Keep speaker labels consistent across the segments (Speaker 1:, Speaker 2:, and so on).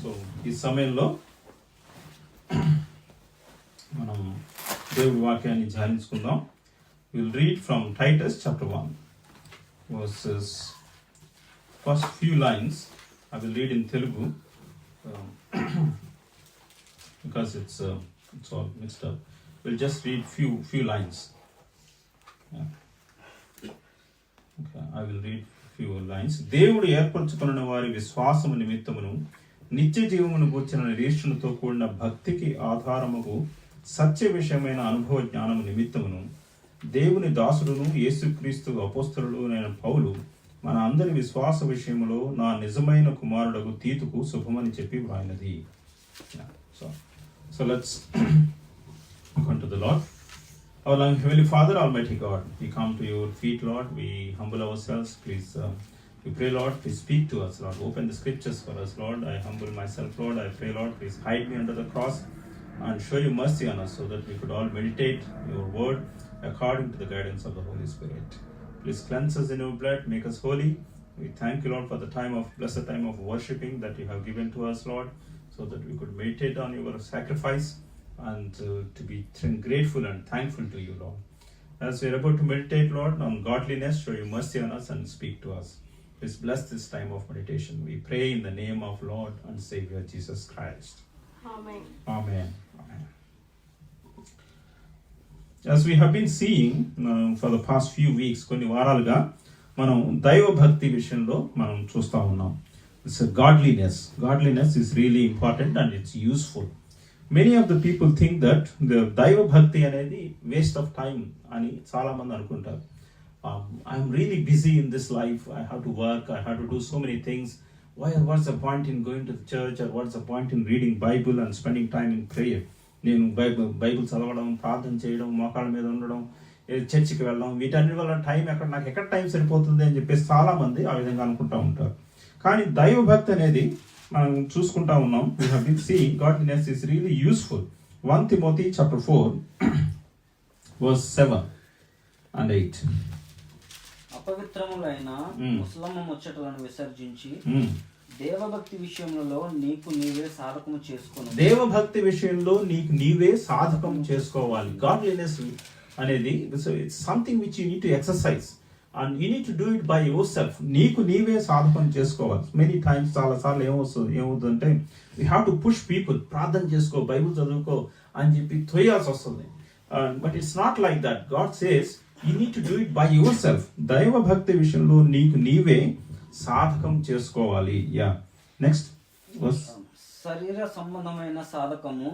Speaker 1: So ఈ సమయంలో మనం దేవుడి వాక్యాన్ని ధ్యానించుకుందాం. Will read from Titus chapter 1 verses first few lines. I will read in Telugu because it's all mixed up. We'll just read few lines. Yeah. Okay, I will read few lines. దేవుడు ఏర్పరచుకున్న వారి విశ్వాసము నిమిత్తమును నిత్య జీవమును గూర్చిన నిరీక్షణతో కూడిన భక్తికి ఆధారముకు సత్య విషయమైన అనుభవ జ్ఞానము నిమిత్తమును దేవుని దాసుడును యేసుక్రీస్తు అపోస్తలుడు అయిన పౌలు మన అందరి విశ్వాస విషయములో నా నిజమైన కుమారుడగు తీతుకు శుభమని చెప్పి వ్రాయినది. So let's come to the Lord. Our loving Heavenly Father, Almighty God, we come to your feet, Lord. We humble ourselves. Please, we pray, Lord, please speak to us, Lord. Open the scriptures for us, Lord. I humble myself, Lord. I pray, Lord, please hide me under the cross and show your mercy on us so that we could all meditate your word according to the guidance of the Holy Spirit. Please cleanse us in your blood, make us holy. We thank you, Lord, for the blessed time of worshiping that you have given to us, Lord, so that we could meditate on your sacrifice and to be grateful and thankful to you, Lord. As we are about to meditate, Lord, on godliness, show your mercy on us and speak to us. Please bless this time of meditation. We pray in the name of Lord and Savior Jesus Christ.
Speaker 2: Amen.
Speaker 1: Amen. Amen. As we have been seeing for the past few weeks, కొన్ని వారాలుగా మనం దైవ భక్తి విషయంలో మనం చూస్తూ ఉన్నాం. It's a godliness. Godliness is really important and it's useful. Many of the people think that the దైవ భక్తి అనేది waste of time అని చాలా మంది అనుకుంటారు. I'm really busy in this life. I have to work. I have to do so many things. What's the point in going to the church, or what's the point in reading Bible and spending time in prayer? నేను Bible చదవడం, ప్రార్థన చేయడం, మోకాళ్ళ మీద ఉండడం, చర్చికి వెళ్ళడం, వీటన్నిటి వల్ల నాకు ఎక్కడ టైం సరిపోతుంది అని చెప్పేసి చాలా మంది ఆ విధంగా అనుకుంటూ ఉంటారు. కానీ దైవ భక్తి అనేది మనం చూసుకుంటా ఉన్నాం. We have been seeing godliness is really useful. 1 Timothy chapter 4 verse 7 and 8.
Speaker 3: అపవిత్రములైన ముసలమ్మ ముచ్చటలను విసర్జించి దేవభక్తి విషయంలో నీకు నీవే సాధకము చేసుకోవాలి.
Speaker 1: దేవభక్తి విషయంలో నీకు నీవే సాధకం చేసుకోవాలి. గాడ్లీనెస్ అనేది it's something which you need to exercise and you need to do it by your self. నీకు నీవే సాధకం చేసుకోవాలి. మెనీ టైమ్స్ చాలా సార్లు ఏమవుతుందంటే we have to push people, ప్రార్థన చేసుకో, బైబుల్ చదువుకో అని చెప్పి తోయాల్సి వస్తుంది. But it's not like that. God says you need to do it by your self. దైవ భక్తి విషయంలో నీకు నీవే సాధకం చేసుకోవాలి. యా నెక్స్ట్
Speaker 3: శరీర సంబంధమైన సాధకము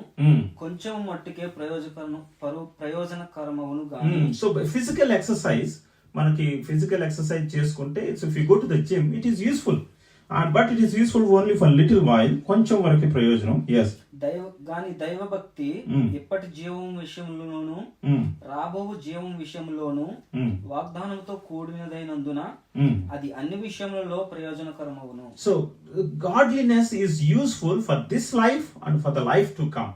Speaker 3: కొంచెం మట్టుకే ప్రయోజనకరమవును గాని.
Speaker 1: సో ఫిజికల్ ఎక్సర్సైజ్, మనకి ఫిజికల్ ఎక్సర్సైజ్ చేసుకుంటే if you go to the gym it is useful, but it is useful only for little while, కొంచెం వరకు ప్రయోజనం. ఎస్
Speaker 3: దైవ భక్తి ఇప్పటి జీవం విషయంలోను రాబో జీవం విషయంలోను వాగ్దానంతో కూడినదైనందున అది అన్ని విషయములలో ప్రయోజనకరమవును.
Speaker 1: So godliness is useful for this life and for the life to come.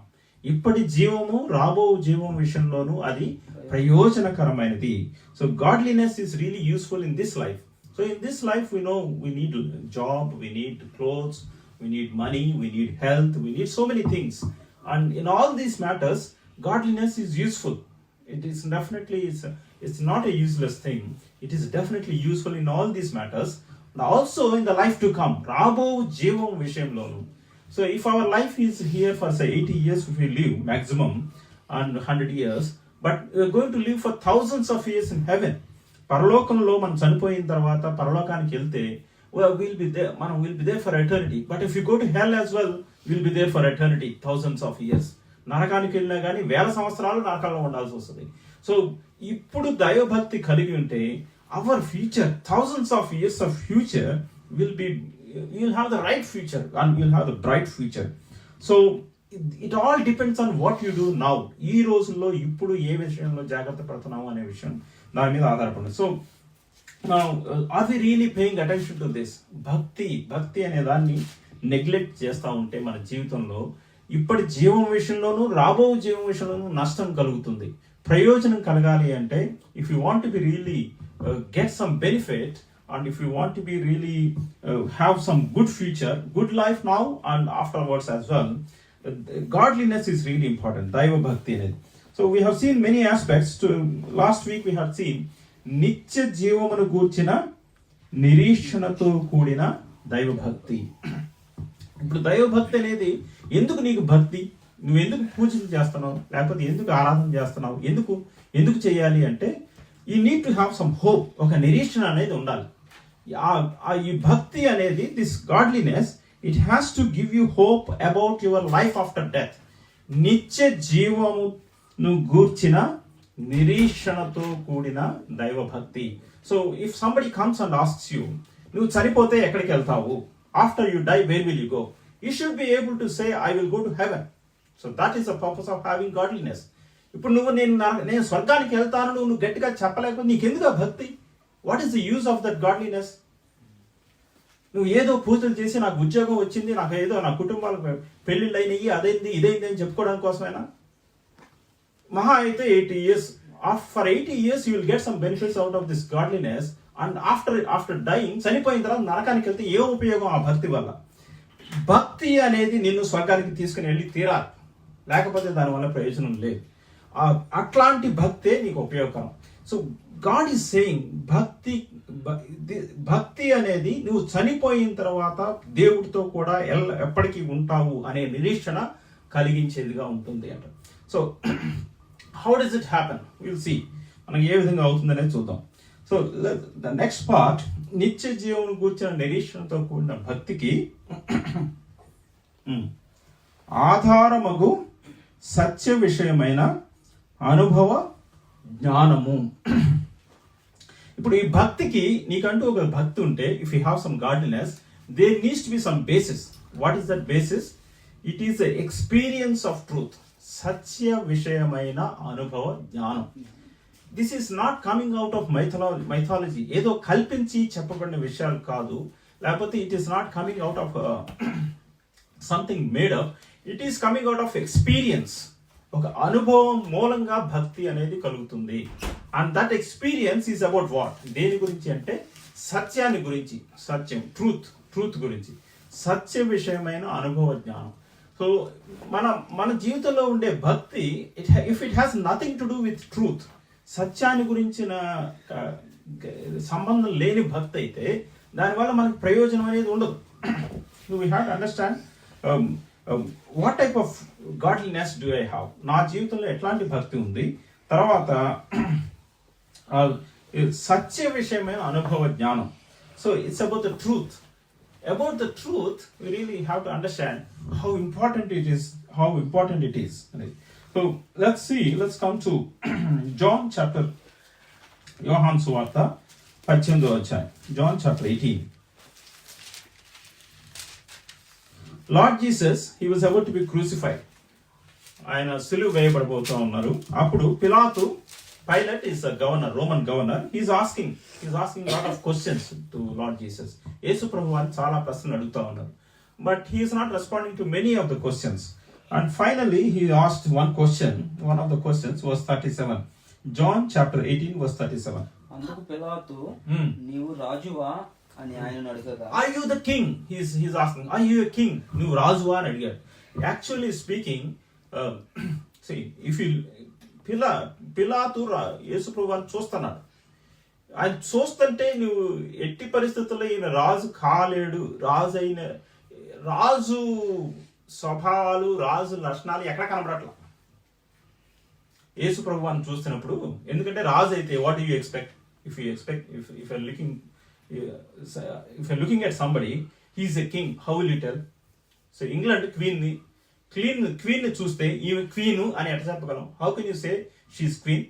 Speaker 1: ఇప్పటి జీవము రాబో జీవం విషయంలోను అది ప్రయోజనకరమైనది. So godliness is really useful in this life. So in this life we know we need a job, we need clothes, we need money, we need health, we need so many things. And in all these matters, godliness is useful. It is definitely, it's not a useless thing. It is definitely useful in all these matters. And also in the life to come. Rabo Jeevam Vishayamlonu. So if our life is here for say 80 years if we live maximum and 100 years, but we are going to live for thousands of years in heaven. పరలోకంలో మనం చనిపోయిన తర్వాత పరలోకానికి వెళ్తే will be there for eternity. But if you go to hell as well will be there for eternity, thousands of years. నరకానికి వెళ్ళినా కానీ 1000 సంవత్సరాలు నరకంలో ఉండాల్సి వస్తుంది. సో ఇప్పుడు దైవభక్తి కలిగి ఉంటే our future, thousands of years of future will be, you'll have the right future and you'll have the bright future. So it all depends on what you do now. ఈ రోజుల్లో ఇప్పుడు ఏ విషయంలో జాగ్రత్త పడుతున్నాము అనే విషయం దాని మీద ఆధారపడింది. So are we really paying attention to this? భక్తి అనే దాన్ని నెగ్లెక్ట్ చేస్తూ ఉంటే మన జీవితంలో ఇప్పటి జీవం విషయంలోనూ రాబో జీవం విషయంలోనూ నష్టం కలుగుతుంది. ప్రయోజనం కలగాలి అంటే if you want to be really get some benefit, and if you want to be really have some good future, good life now and afterwards as well, godliness is really important. Daiva bhakti anedi. So we have seen many aspects. To last week we had seen నిత్య జీవమును గూర్చిన నిరీక్షణతో కూడిన దైవ భక్తి. ఇప్పుడు దైవ భక్తి అనేది ఎందుకు నీకు భక్తి, నువ్వు ఎందుకు పూజలు చేస్తున్నావు, లేకపోతే ఎందుకు ఆరాధన చేస్తున్నావు, ఎందుకు చేయాలి అంటే you need to have some hope. ఒక నిరీక్షణ అనేది ఉండాలి. ఈ భక్తి అనేది, this godliness, it has to give you hope about your life after death. నిత్య జీవమును గూర్చిన నిరీక్షణతో కూడిన దైవ భక్తి. So if somebody comes and asks you, నువ్వు చనిపోతే ఎక్కడికి వెళ్తావు, after you die where will you go, you should be able to say I will go to heaven. So that is the purpose of having godliness. ఇప్పుడు నువ్వు నేను స్వర్గానికి వెళ్తాను నువ్వు గట్టిగా చెప్పలేకపోతే నీకెందుకు ఆ భక్తి? What is the use of that godliness? నువ్వు ఏదో పూజలు చేసి నాకు ఉద్యోగం వచ్చింది, నాకు ఏదో నా కుటుంబాలకు పెళ్లిళ్ళు అయినాయి, అదైంది ఇదైంది అని చెప్పుకోవడానికి కోసమేనా? మహా అయితే 80 years. For 80 years you will get some benefits out of this godliness, and after dying, చనిపోయిన తర్వాత నరకానికి వెళ్తే ఏ ఉపయోగం ఆ భక్తి వల్ల? భక్తి అనేది నిన్ను స్వర్గానికి తీసుకుని వెళ్ళి తీరాలి, లేకపోతే దానివల్ల ప్రయోజనం లేదు. అట్లాంటి భక్తే నీకు ఉపయోగకరం. సో గాడ్ ఈజ్ సేయింగ్ భక్తి అనేది నువ్వు చనిపోయిన తర్వాత దేవుడితో కూడా ఎప్పటికీ ఉంటావు అనే నిరీక్షణ కలిగించేదిగా ఉంటుంది అంట. So how does it happen? We'll see. మనకి ఏ విధంగా అవుతుందనేది చూద్దాం. సో ద నెక్స్ట్ పార్ట్, నిత్య జీవనం కూర్చిన నిరీక్షణతో కూడిన భక్తికి ఆధారమగు సత్య విషయమైన అనుభవ జ్ఞానము. ఇప్పుడు ఈ భక్తికి నీకంటూ ఒక భక్తి ఉంటే, if you have some godliness, there needs to be some basis. What is that basis? It is the experience of truth. సత్య విషయమైన అనుభవ జ్ఞానం. This is not coming out of mythology, ఏదో కల్పించి చెప్పబడిన విషయాలు కాదు, లేకపోతే it is not coming out of something made up. It is coming out of experience. ఒక అనుభవం మూలంగా భక్తి అనేది కలుగుతుంది. And that experience is about what? దేని గురించి అంటే సత్యాన్ని గురించి, సత్యం, ట్రూత్ గురించి, సత్య విషయమైన అనుభవ జ్ఞానం. సో మన జీవితంలో ఉండే భక్తి, if it has nothing to do with truth, సత్యాన్ని గురించిన సంబంధం లేని భక్తి అయితే దానివల్ల మనకు ప్రయోజనం అనేది ఉండదు. We have to understand what type of godliness do I have. నా జీవితంలో ఎట్లాంటి భక్తి ఉంది, తర్వాత సత్య విషయమైన అనుభవ జ్ఞానం. So it's about the truth. About the truth, we really have to understand how important it is. So let's come to John chapter, Yohan Suvarta 18వ అధ్యాయం, John chapter 18. Lord Jesus, he was about to be crucified. ఆయన సిలువ వేయబడబోతూ ఉన్నారు. అప్పుడు Pilate is a governor, Roman governor. He's asking lot of questions to Lord Jesus. యేసు ప్రభువాన్ని చాలా ప్రశ్నలు అడుగుతా ఉన్నారు. But he is not responding to many of the questions. And finally he asked one question. One of the questions was 37. John chapter 18 verse 37.
Speaker 3: అందుకు పిలాతు, నీవు రాజువా అని ఆయనను అడగగా,
Speaker 1: Are you the king? He's asking, Are you a king? నువ్వు రాజువా అని అడిగాడు. Actually speaking, see, if you పిలాతు యేసు ప్రభువాన్ని చూస్తున్నాడు. ఆయన చూస్తుంటే నువ్వు ఎట్టి పరిస్థితుల్లో ఈయన రాజు కాలేడు, రాజు స్వభావాలు, రాజు లక్షణాలు ఎక్కడ కనబడట్లా యేసు ప్రభువాన్ని చూస్తున్నప్పుడు. ఎందుకంటే రాజు అయితే what you expect? If you're looking at somebody, he's a king, how will you tell? So England queen చూస్తే ఈమె క్వీన్ అని ఎట్లా చెప్పగలం? How can you say she is queen?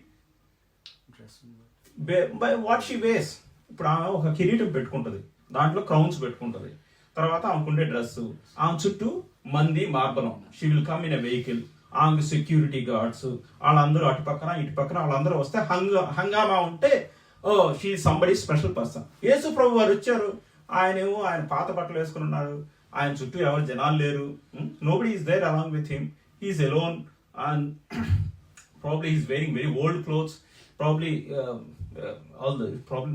Speaker 1: By what she wears. ఇప్పుడు ఆమె ఒక కిరీటం పెట్టుకుంటుంది, దాంట్లో క్రౌన్స్ పెట్టుకుంటుంది, తర్వాత ఆమెకుండే డ్రెస్, ఆమె చుట్టూ మంది మార్బలం. She will come in a vehicle, ఆమెకు సెక్యూరిటీ గార్డ్స్, వాళ్ళందరూ ఇటు పక్కన వాళ్ళందరూ వస్తే హంగామా ఉంటే, oh she somebody special person. Yesu ప్రభు వారు వచ్చారు, ఆయన పాత బట్టలు వేసుకుని ఉన్నారు, ఆయన చుట్టూ ఎవరు జనాలు లేరు, nobody is there along with him, he is alone, and probably he is wearing very old clothes, probably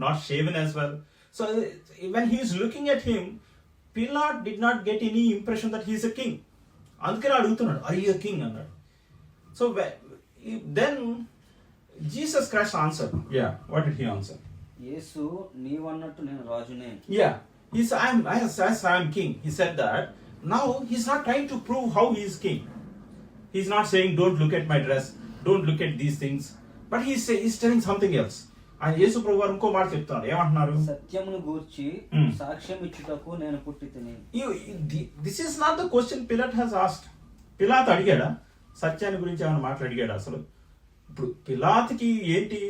Speaker 1: not shaven as well. So when he is looking at him, Pilate did not get any impression that he is a king. అందుకని అడుగుతున్నాడు, are you a king అన్నాడు. So then Jesus Christ answered. Yeah, what did he answer?
Speaker 3: యేసు నీవన్నట్టు నేను రాజునే.
Speaker 1: Yeah, he said, I am king. He said that. Now he's not trying to prove how he is king. He's not saying don't look at my dress, don't look at these things, but he's telling something else. ఆయన యేసు ప్రభు వారు ఇంకో మాట చెప్తున్నారు. ఏమంటున్నారు?
Speaker 3: సత్యమును గూర్చి సాక్ష్యం ఇచ్చుటకు నేను పుట్టితిని.
Speaker 1: This is not the question Pilate has asked. Pilate అడిగాడా సత్యాన్ని గురించి ఏమైనా మాట్లాడిగాడా అసలు? ఇప్పుడు పిలాత్కి ఏంటి,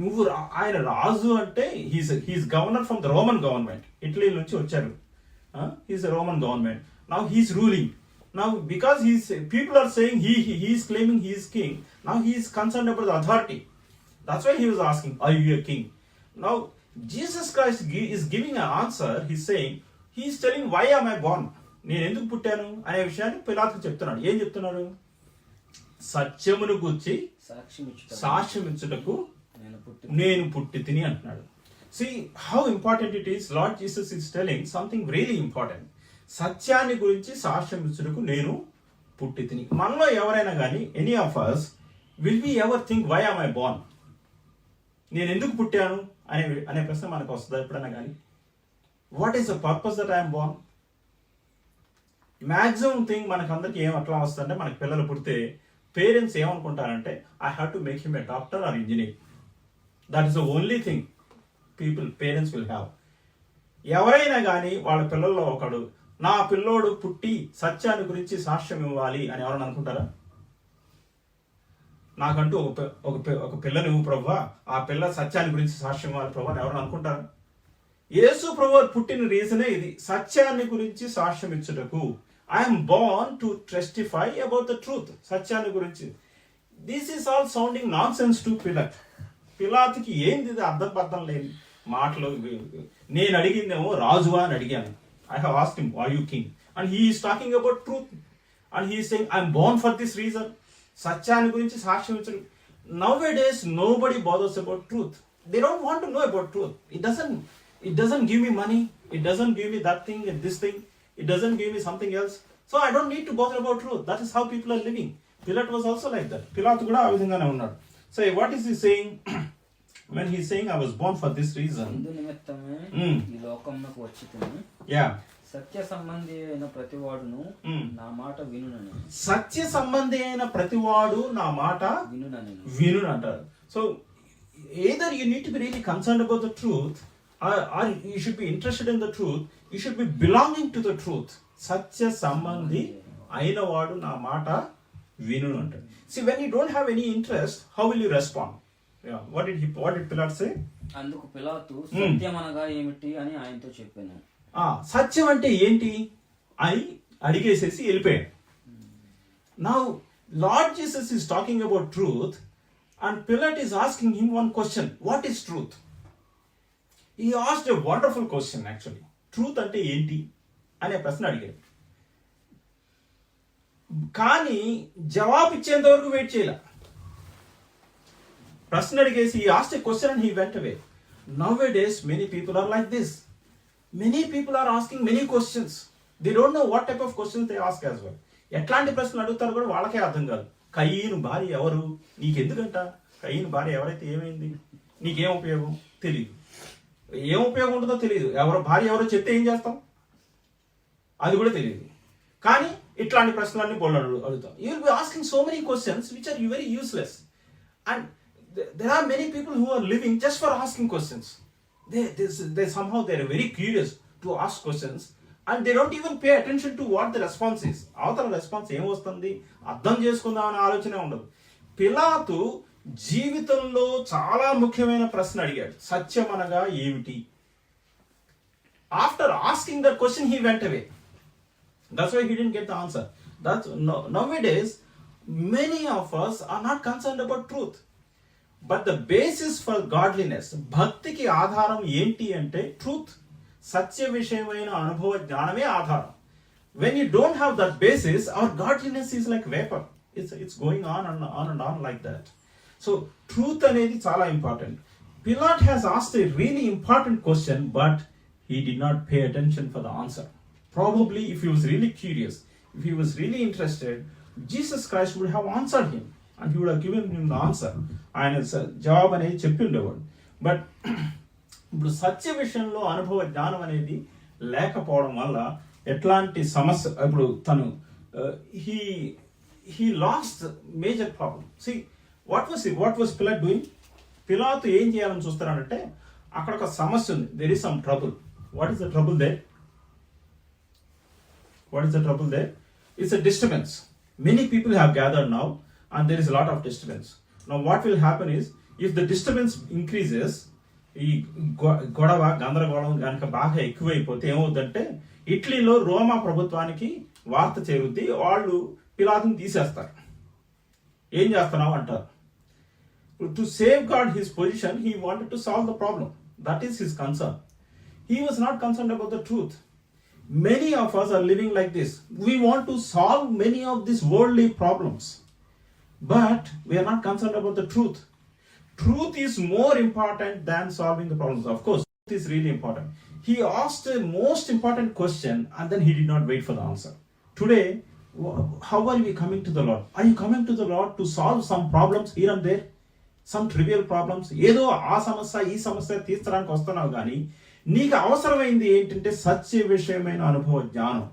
Speaker 1: నువ్వు ఆయన రాజు అంటే he's governor from the Roman government. Italy నుంచి వచ్చారు. He's Roman government. Now he's ruling. Now because people are saying he is claiming he is king, now he is concerned about the authority. That's why he was asking, are you a king? Now Jesus Christ is giving an answer. He's saying, he is telling, why am I born? నేను ఎందుకు పుట్టాను అనే విషయాన్ని పిలాతుకు చెప్తున్నాడు. ఏం చెప్తున్నాడు? సత్యమును గూర్చి సాక్ష్యం ఇచ్చుటకు నేను పుట్టి తిని అంటున్నాడు. See how important it is. Lord Jesus is telling something really important. సత్యాన్ని గురించి సాక్ష్యం ఇచ్చుటకు నేను పుట్టి తిని. మనలో ఎవరైనా కానీ any of us will we ever think why am I born? నేను ఎందుకు పుట్టాను అనే ప్రశ్న మనకు వస్తుందా ఎప్పుడైనా కానీ? What is the purpose that I'm Born? Maximum thing మనకు అందరికి ఏం అట్లా వస్తుందంటే, మనకి పిల్లలు పుడితే పేరెంట్స్ ఏమనుకుంటారంటే I have to make him a doctor are engineer. That is the only thing parents will have. ఎవరైనా కానీ వాళ్ళ పిల్లల్లో ఒకడు నా పిల్లోడు పుట్టి సత్యాన్ని గురించి సాక్ష్యం ఇవ్వాలి అని ఎవరైనా అనుకుంటారా? నాకంటూ ఒక పిల్లని ప్రభువా, ఆ పిల్ల సత్యాన్ని గురించి సాక్ష్యం ఇవ్వాలి ప్రభు అని ఎవరైనా అనుకుంటారా? యేసు ప్రభు పుట్టిన రీజనే ఇది, సత్యాన్ని గురించి సాక్ష్యం ఇచ్చుటకు. I'm born to testify about the truth. సత్యాన్ని గురించి. This is all sounding nonsense to Pilate. పిలాత్కి ఏంది ఇది అర్థం లేని మాటలు. నేను అడిగిందేమో రాజువా అని అడిగాను. I have asked him, are you king? And he is talking about truth. And he is saying, I am born for this reason. సత్యాన్ని గురించి సాక్ష్యం ఇచ్చడం. Nowadays, nobody bothers about truth. They don't want to know about truth. It doesn't give me money. It doesn't give me that thing and this thing. It doesn't give me something else. So I don't need to bother about truth. That is how people are living. Pilate was also like that. Pilate కూడా ఆ విధంగానే ఉన్నాడు. So what is he saying? When he's saying I was born for this reason.
Speaker 3: ఈ లోకమునకు వచ్చితిని.
Speaker 1: Yeah.
Speaker 3: సత్య సంబంధి అయిన ప్రతివాడును నా మాట వినునని.
Speaker 1: సత్య సంబంధి అయిన ప్రతివాడు నా మాట వినును అంటారు. So either you need to be really concerned about the truth, or you should be interested in the truth. You should be belonging to the truth. సత్య సంబంధి అయిన వాడు నా మాట వినును అంటారు. See, when you don't have any interest, how will you respond? Yeah. What did Pilate say?
Speaker 3: అందుకు పిలాతు సత్యం అనగా ఏమిటి అని ఆయనతో చెప్పాను.
Speaker 1: సత్యం అంటే ఏంటి అని అడిగేసేసి వెళ్ళిపోయాడు. Now Lord Jesus is talking about truth and Pilate is asking him one question. What is truth? He asked a wonderful question actually. Truth అంటే ఏంటి అనే ప్రశ్న అడిగాడు. కానీ జవాబు ఇచ్చేంత వరకు వెయిట్ చేయాల. ప్రశ్న అడిగేసి he asked a question and he went away. Nowadays many people are like this. Many people are asking many questions. They don't know what type of questions they ask as well. ఎట్లాంటి ప్రశ్నలు అడుగుతారు కూడా వాళ్ళకే అర్థం కాదు. కయ్యను భార్య ఎవరు? నీకెందుకంట? కయ్యను భార్య ఎవరైతే ఏమైంది? నీకేం ఉపయోగం? తెలియదు. ఏం ఉపయోగం ఉంటుందో తెలియదు. భార్య ఎవరో చెప్తే ఏం చేస్తాం? అది కూడా తెలియదు. కానీ ఇట్లాంటి ప్రశ్నలన్నీ బోళ్ళు అడుగుతాం. You will be asking so many questions which are very useless. And there are many people who are living just for asking questions. They somehow they are very curious to ask questions and they don't even pay attention to what the response is. అవతల response ఏం వస్తుంది అర్థం చేసుకుందాం అనే ఆలోచనే ఉండదు. పిలాతు జీవితంలో చాలా ముఖ్యమైన ప్రశ్న అడిగాడు. సత్యం అనగా ఏమిటి? After asking that question he went away. That's why he didn't get the answer. Nowadays many of us are not concerned about truth. But the basis for godliness, భక్తికి ఆధారం ఏంటి అంటే ట్రూత్. సత్య విషయమైన అనుభవ జ్ఞానమే ఆధారం. When you don't have that basis, our godliness is like vapor. It's going on and on like that. So truth అనేది చాలా important. Pilate has asked a really important question, but he did not pay attention for the answer. Probably if he was really curious, if he was really interested, Jesus Christ would have answered him and he would have given him the answer. ఆయన జవాబు అనేది చెప్పి ఉండేవాడు. But ఇప్పుడు సత్య విషయంలో అనుభవ జ్ఞానం అనేది లేకపోవడం వల్ల ఎట్లాంటి సమస్య ఇప్పుడు తను he lost major problem. See, what was Pilate doing? పిలాతు ఏం చేయాలని చూస్తున్నాడంటే అక్కడ ఒక సమస్య ఉంది. There is some trouble. What is the trouble there? It's a disturbance. Many people have gathered now and there is a lot of disturbance. Now what will happen is, if the disturbance increases, ఈ గొడవ గందరగోళం కనుక బాగా ఎక్కువైపోతే ఏమవుతుందంటే ఇటలీలో రోమా ప్రభుత్వానికి వార్త చేరుద్ది, వాళ్ళు పిలాతుని తీసేస్తారు. ఏం చేస్తున్నావు అంటారు. To safeguard his position, he wanted to solve the problem. That is his concern. He was not concerned about the truth. Many of us are living like this. We want to solve many of these worldly problems, but we are not concerned about the truth. Truth is more important than solving the problems. Of course, truth is really important. He asked the most important question and then he did not wait for the answer. Today, how are we coming to the Lord? Are you coming to the Lord to solve some problems here and there? Some trivial problems? ఏదో ఆ సమస్య ఈ సమస్య తీర్చడానికి వస్తున్నావు కానీ నీకు అవసరమైంది ఏంటంటే సత్య విషయమైన అనుభవ జ్ఞానం.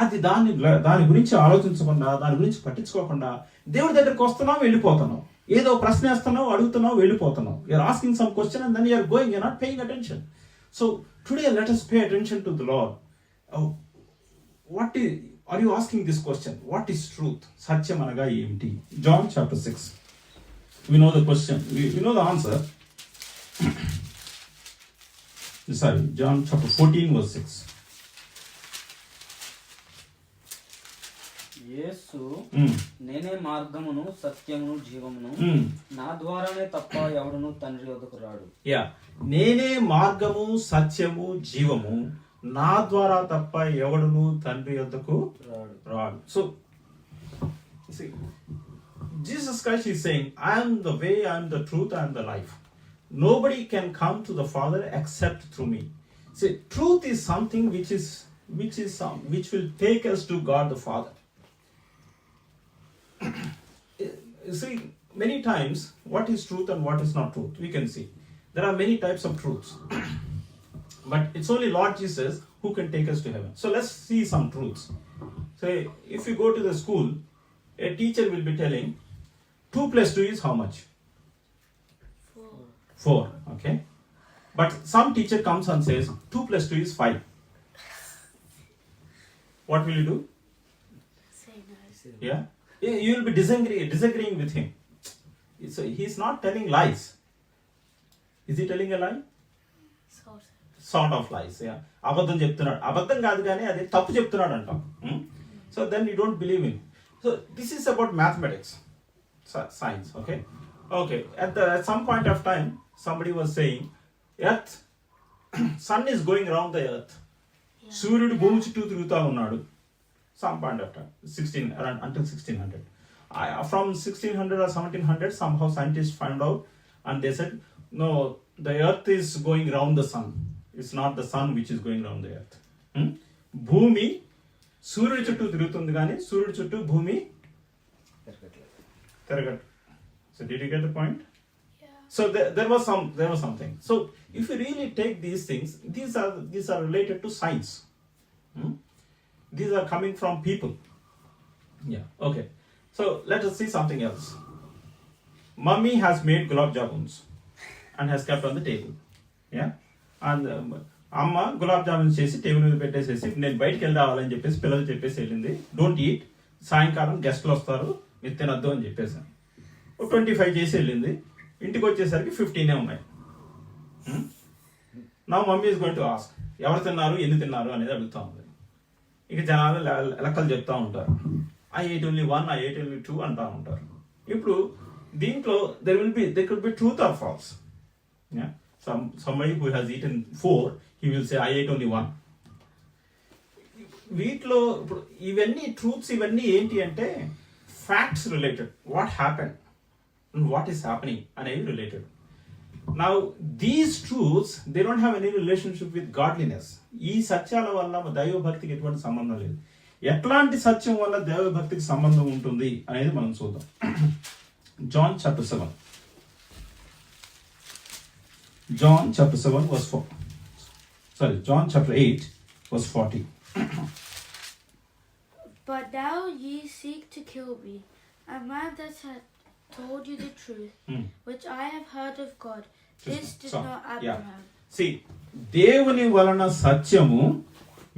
Speaker 1: అది దాని గురించి ఆలోచించకుండా, దాని గురించి పట్టించుకోకుండా దేవుడి దగ్గరికి వస్తున్నావు, వెళ్ళిపోతున్నావు. ఏదో ప్రశ్న వేస్తున్నావు, అడుగుతున్నావు, వెళ్ళిపోతున్నావు. You're asking some question and then you're going, you're not paying attention. So today let us pay attention to the Lord. Are you asking this question? What is truth? సత్యం అనగా ఏంటి? John chapter 6. We know the question. We know the answer. Sorry, John chapter 14 verse 6.
Speaker 3: యేసు నేనే మార్గమును సత్యమును జీవమును, నా ద్వారానే తప్ప ఎవడును తండ్రి వద్దకు రాడు. నేనే మార్గము సత్యము జీవము, నా ద్వారా తప్ప ఎవడును తండ్రి వద్దకు రాడు. So see, Jesus Christ is saying, I am the way, I am the truth, I am the life. Nobody can come to the Father except through me. See, truth is something which will take us to God the Father. See, many times what is truth and what is not truth, we can see. There are many types of truths. But it's only Lord Jesus who can take us to heaven. So let's see some truths. Say, if you go to the school, a teacher will be telling 2 plus 2 is how much? 4. Okay. But some teacher comes and says 2 plus 2 is 5. What will you do?
Speaker 2: Say no.
Speaker 1: Yeah. You will be disagreeing with him. So he's not telling lies. Is he telling a lie? Sort of lies. Yeah. అబద్ధం చెప్తున్నాడు. అబద్ధం కాదు కానీ అది తప్పు చెప్తున్నాడు అంటాం. So then you don't believe him. So this is about mathematics, science. Okay. At some point of time, somebody was saying, Earth, sun is going around the earth. సూర్యుడు భూమి చుట్టూ తిరుగుతా ఉన్నాడు. Some point of time, until 1600. From 1600 or 1700, somehow scientists found out and they said, no, the earth is going around the sun. It's not the sun which is going around the earth. భూమి సూర్యుడి చుట్టూ తిరుగుతుంది కానీ సూర్యుడి చుట్టూ భూమి తిరగదు. So did you get the point?
Speaker 2: Yeah.
Speaker 1: So there was something. So if you really take these things, these are related to science. These are coming from people. Yeah. Okay. So let us see something else. Mummy has made gulab jamuns and has kept on the table. Yeah. And అమ్మ గులాబ్ జామున్ చేసి table మీద పెట్టేసేసి నేను బయటికి వెళ్ళి రావాలని చెప్పేసి పిల్లలు చెప్పేసి వెళ్ళింది. డోంట్ ఈట్, సాయంకాలం గెస్ట్లు వస్తారు, మీరు తినొద్దు అని చెప్పేసాను. 25 చేసి వెళ్ళింది. ఇంటికి వచ్చేసరికి 15 ఉన్నాయి. నా mummy is going to ask ఎవరు తిన్నారు, ఎన్ని తిన్నారు అనేది అడుగుతా ఉంది. ఇక జనాలు లెక్కలు చెప్తా ఉంటారు. I ate only 1, I ate only 2 అంటా ఉంటారు. ఇప్పుడు దీంట్లో there could be truth or false. Yeah. Somebody who has eaten 4, he will say I ate only 1. వీటిలో ఇప్పుడు ఇవన్నీ ట్రూత్స్, ఇవన్నీ ఏంటి అంటే facts related, what happen and what is happening అనేవి related. Now these truths, they don't have any relationship with godliness. ఈ సత్యాల వల్ల దైవ భక్తికి ఎటువంటి సంబంధం లేదు. ఎట్లాంటి సత్యం వల్ల దైవ భక్తికి సంబంధం ఉంటుంది అనేది మనం చూద్దాం. John chapter 7. John chapter 7 verse 4. Sorry, John chapter 8 verse 40.
Speaker 2: But now ye seek to kill me, a man that hath told you the truth, which I have heard of God. This did not Abraham.
Speaker 1: See, దేవుని వలన సత్యము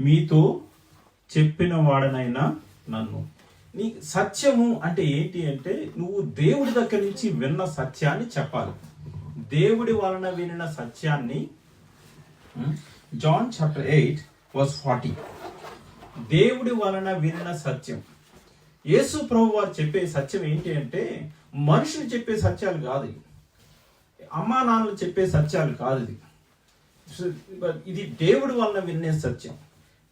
Speaker 1: మీతో చెప్పిన వాడనైనా నన్ను. నీ సత్యము అంటే ఏంటి అంటే నువ్వు దేవుడి దగ్గర నుంచి విన్న సత్యాన్ని చెప్పాలి. దేవుడి వలన వినిన సత్యాన్ని జాన్ చాప్టర్ 8 వర్స్ 40. దేవుడి వలన వినిన సత్యం. యేసు ప్రభు వారు చెప్పే సత్యం ఏంటి అంటే మనుషులు చెప్పే సత్యాలు కాదు, అమ్మా నాన్నలు చెప్పే సత్యాలు కాదు. ఇది దేవుడి వలన వినే సత్యం.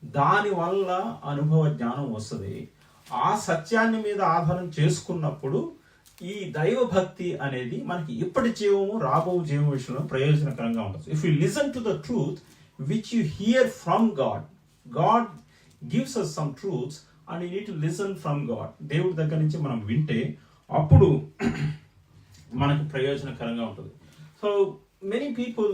Speaker 1: దాని వల్ల అనుభవ జ్ఞానం వస్తుంది. ఆ సత్యాన్ని మీద ఆధారం చేసుకున్నప్పుడు ఈ దైవ భక్తి అనేది మనకి ఇప్పటి జీవము రాబో జీవం విషయంలో ప్రయోజనకరంగా ఉంటుంది. If you listen to the truth which you here from God, God gives us some truths and you need to listen from God. దేవుడి దగ్గర నుంచి మనం వింటే అప్పుడు మనకు ప్రయోజనకరంగా ఉంటుంది. So many people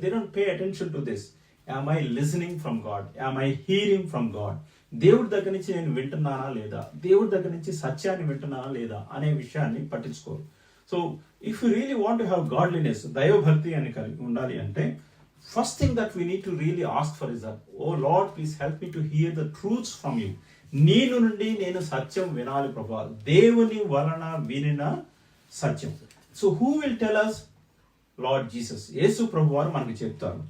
Speaker 1: they don't pay attention to this. am I listening from God? am I hearing from God? దేవుడి దగ్గర నుంచి నేను వింటున్నానా లేదా, దేవుడి దగ్గర నుంచి సత్యాన్ని వింటున్నానా లేదా అనే విషయాన్ని పట్టించుకోరు. So if you really want to have godliness, దైవ భక్తి అని కలిగి ఉండాలి అంటే first thing that we need to really ask for is that, oh Lord please help me to hear the truths from you. నీను నుండి నేను సత్యం వినాలి ప్రభా, దేవుని వలన వినిన సత్యం. So who will tell us? Lord Jesus. Yesu ప్రభు వారు మనకి చెప్తారు.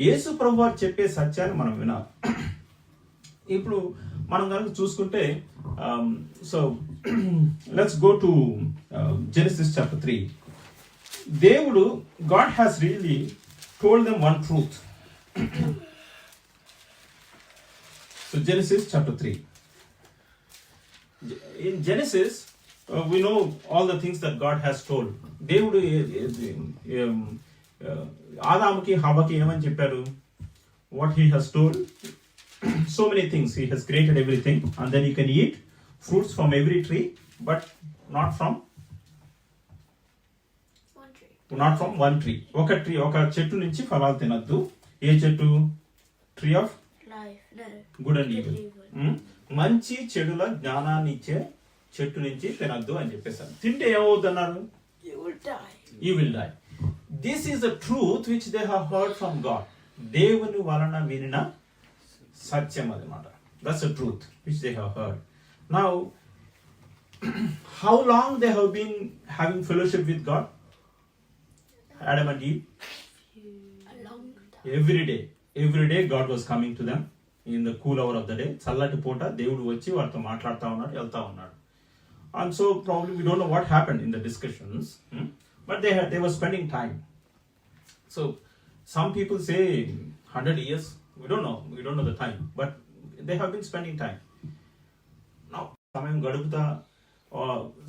Speaker 1: యేసు ప్రభు వారు చెప్పే సత్యాన్ని మనం వినాలి. ఇప్పుడు మనం కనుక చూసుకుంటే so let's go to Genesis chapter 3. దేవుడు, God has really told them one truth. So Genesis chapter 3. In Genesis, we know all the things that God has told. దేవుడు ఆదాముకి హవ్వకి ఏమని చెప్పారు? What he has told, so many things. He has created everything and then you can eat fruits from every tree but not from one tree. ఒక చెట్టు నుంచి ఫలాలు తినద్దు. ఏ చెట్టు? Tree of good and evil. మంచి చెడుల జ్ఞానాన్ని ఇచ్చే చెట్టు నుంచి తినద్దు అని చెప్పేశారు. తింటే ఏమవుద్ది అన్నారు? You will die. This is the truth which they have heard from God. దేవుని వలన వినిన సత్యం అన్నమాట. That's the truth which they have heard. Now, how long they have been having fellowship with God? Adam and Eve?
Speaker 2: A long time.
Speaker 1: Every day God was coming to them in the cool hour of the day. చల్లటి పూట దేవుడు వచ్చి వారితో మాట్లాడుతూ ఉన్నాడు, వెళ్తా ఉన్నాడు. And so probably we don't know what happened in the discussions, but they were spending time. So some people say 100 years. We don't know the time, but they have been spending time. Now సమయం గడుపుతా,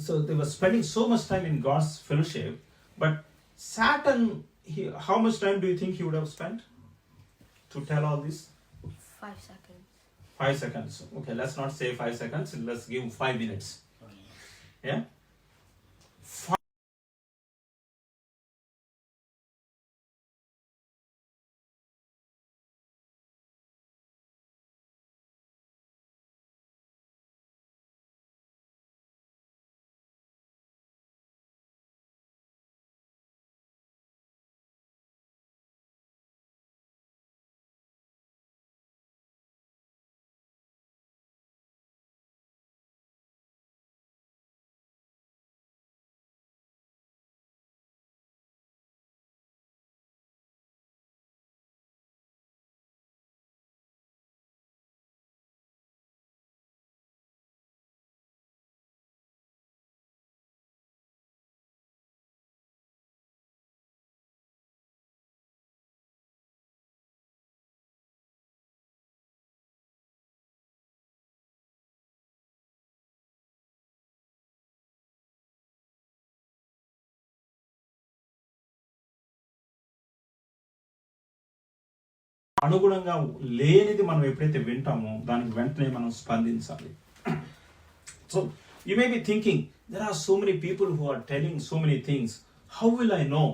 Speaker 1: so they were spending so much time in God's fellowship. But Saturn, how much time do you think he would have spent to tell all this?
Speaker 2: 5 seconds.
Speaker 1: 5 seconds. Okay, let's not say 5 seconds. Let's give 5 minutes. Yeah. అనుగుణంగా లేనిది మనం ఎప్పుడైతే వింటామో దానికి వెంటనే మనం స్పందించాలి. So you may be thinking, there are so many people who are telling so many things. How will I know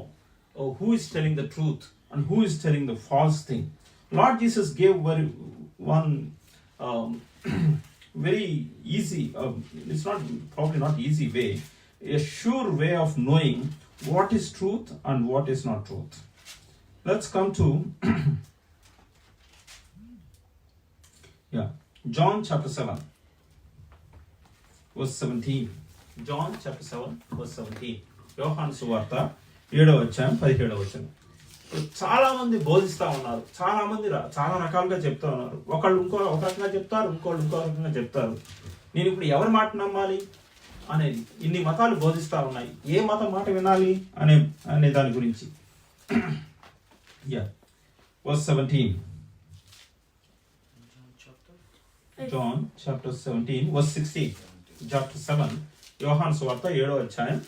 Speaker 1: who is telling the truth and who is telling the false thing? Lord Jesus gave one very easy, it's not probably not easy way, a sure way of knowing what is truth and what is not truth. Let's come to John chapter 7 verse 17. John chapter 7 verse 17. యోహాను సువార్త 7వ అధ్యాయం 17వ వచనం. చాలా మంది బోధిస్తా ఉన్నారు, చాలా మంది చాలా రకాలుగా చెప్తా ఉన్నారు. ఒకళ్ళు ఒక రకంగా చెప్తారు, ఇంకోళ్ళు ఇంకో రకంగా చెప్తారు. నేను ఇప్పుడు ఎవరి మాట నమ్మాలి అనేది ఇన్ని మతాలు బోధిస్తా ఉన్నాయి, ఏ మతం మాట వినాలి అనే దాని గురించి. verse 17. John chapter 17 verse 16. chapter 7 యోహాను సువార్త 7వ అధ్యాయం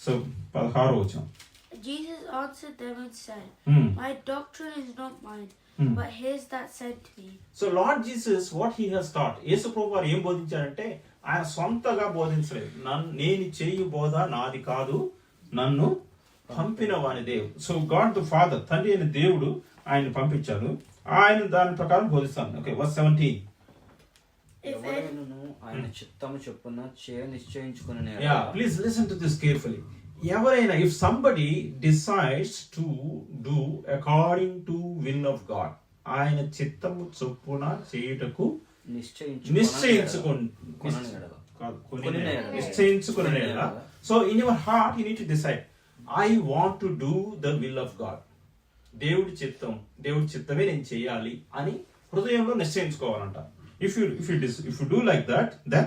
Speaker 1: 16వ వచనం.
Speaker 2: Jesus answered them and said, My doctrine is not mine, but his that sent me.
Speaker 1: So Lord Jesus, what he has taught, యేసు ప్రభువు వారు ఏం బోధించారంటే ఆయన సొంతగా బోధించలేదు. నేను చేయు బోధ నాది కాదు, నన్ను పంపిన వాని దేవుడు. సో గాడ్ ద ఫాదర్, తండ్రి అయిన దేవుడు ఆయన పంపించారు, ఆయన దాని ప్రకారం బోధిస్తాను. Okay, verse 17.
Speaker 3: ఆయన చిత్తము చొప్పున చేయ నిశ్చయించుకుని.
Speaker 1: Please listen to this carefully. ఎవరైనా, if somebody decides to do according to will of God, ఆయన చిత్తము చొప్పున చేయుటకు నిశ్చయించుకునే. So in your heart you need to decide, I want to do the will of God. దేవుడి చిత్తమే నేను చేయాలి అని హృదయంలో నిశ్చయించుకోవాలంట. If you do like that, then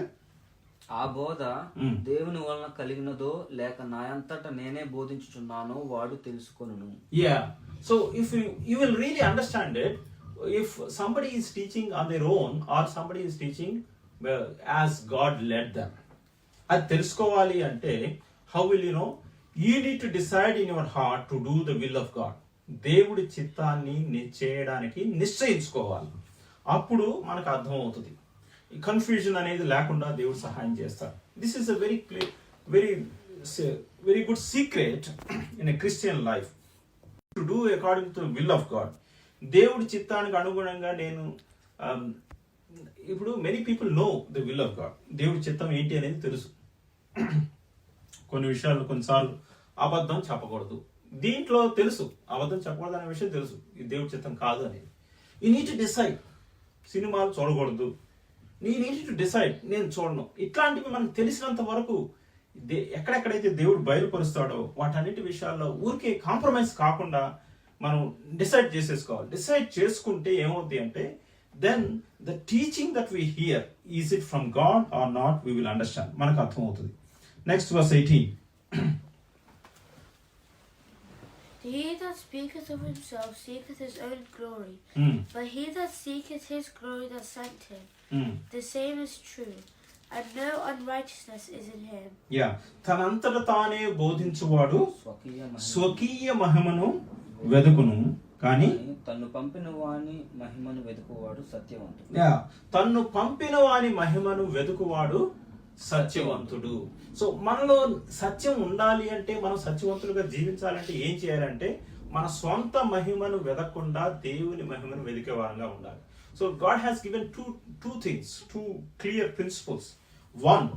Speaker 3: ఆ బోధ దేవుని వలన కలిగినదో లేక నాయంతట నేనే బోధించుచున్నానో వాడు తెలుసుకొనును.
Speaker 1: So if you will really understand it, if somebody is teaching on their own or somebody is teaching as God led them, అది తెలుసుకోవాలి అంటే how will you know? You need to decide in your heart to do the will of God. దేవుడి చిత్తాన్ని చేయడానికి నిశ్చయించుకోవాలి. అప్పుడు మనకు అర్థం అవుతుంది. కన్ఫ్యూజన్ అనేది లేకుండా దేవుడు సహాయం చేస్తారు. This is a very good secret in a Christian life, to do according to will of God. దేవుడి చిత్తానికి అనుగుణంగా నేను ఇప్పుడు many people know the will of God. దేవుడి చిత్తం ఏంటి అనేది తెలుసు. కొన్ని విషయాలు కొన్నిసార్లు అబద్ధం చెప్పకూడదు, దీంట్లో తెలుసు అబద్ధం చెప్పకూడదు అనే విషయం తెలుసు, ఇది దేవుడి చిత్తం కాదు అనేది. You need to decide. సినిమాలు చూడకూడదు, నీ నీడ్ టు డిసైడ్, నేను చూడను. ఇట్లాంటివి మనకు తెలిసినంత వరకు ఎక్కడెక్కడైతే దేవుడు బయలుపరుస్తాడో వాటన్నిటి విషయాల్లో ఊరికే కాంప్రమైజ్ కాకుండా మనం డిసైడ్ చేసేసుకోవాలి. డిసైడ్ చేసుకుంటే ఏమవుతుంది అంటే then the teaching that we hear, is it from God or not, we will understand, మనకు అర్థం అవుతుంది. Next verse 18.
Speaker 2: He that speaketh of himself seeketh his own glory, but he that seeketh his glory that sent him, the same is true, and no unrighteousness is in him. తనంతట తానే బోధించువాడు స్వకీయ మహిమను వెదుకును, కానీ
Speaker 3: తన్ను పంపిన వాని మహిమను వెదుకువాడు సత్యవంతుడు.
Speaker 1: తన్ను పంపిన వాని మహిమను వెదుకువాడు సత్యవంతుడు. సో మనలో సత్యం ఉండాలి అంటే, మనం సత్యవంతులుగా జీవించాలంటే ఏం చేయాలంటే మన స్వంత మహిమను వెదకుండా దేవుని మహిమను వెదికే వారంగా ఉండాలి. So God has given two things, two clear principles. One,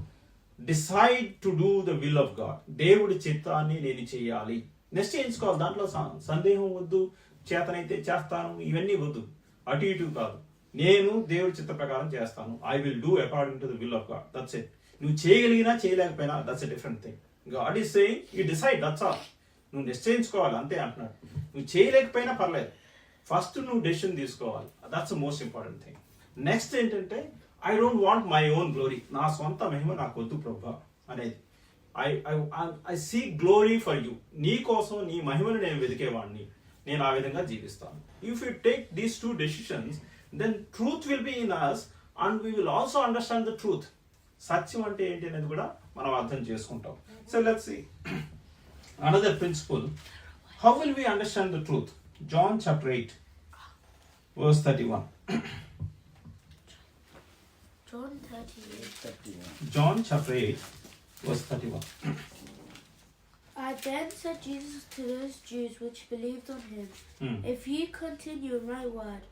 Speaker 1: decide to do the will of God. దేవుడి చిత్తాన్ని నేను చేయాలి, నిశ్చయించుకోవాలి. దాంట్లో సందేహం వద్దు, చేతనైతే చేస్తాను ఇవన్నీ వద్దు, అటు ఇటు కాదు. నేను దేవుడి చిత్త ప్రకారం చేస్తాను. I will do according to the will of God. That's it. నువ్వు చేయగలిగినా చేయలేకపోయినా that's a different thing. God is saying you decide, that's all. నువ్వు నిశ్చయించుకోవాలి అంతే అంటున్నాడు. నువ్వు చేయలేకపోయినా పర్లేదు, ఫస్ట్ నువ్వు డెసిషన్ తీసుకోవాలి. That's the most important thing. Next ఏంటంటే I don't want my own glory, నా సొంత మహిమ నాకు వద్దు ప్రభా అనేది. I seek glory for you, నీ కోసం నీ మహిమను నేను వెతికేవాడిని, నేను ఆ విధంగా జీవిస్తాను. If you take these two decisions, then truth will be in us and we will also understand the truth. సత్యం అంటే ఏంటి అనేది కూడా మనం అర్థం చేసుకుంటాం. So let's see another principle. How will we understand the truth? John chapter 8. verse 31.
Speaker 2: John 38.
Speaker 1: John chapter 8, verse 31.
Speaker 2: Then said Jesus to those Jews which believed on him, If ye continue in my word,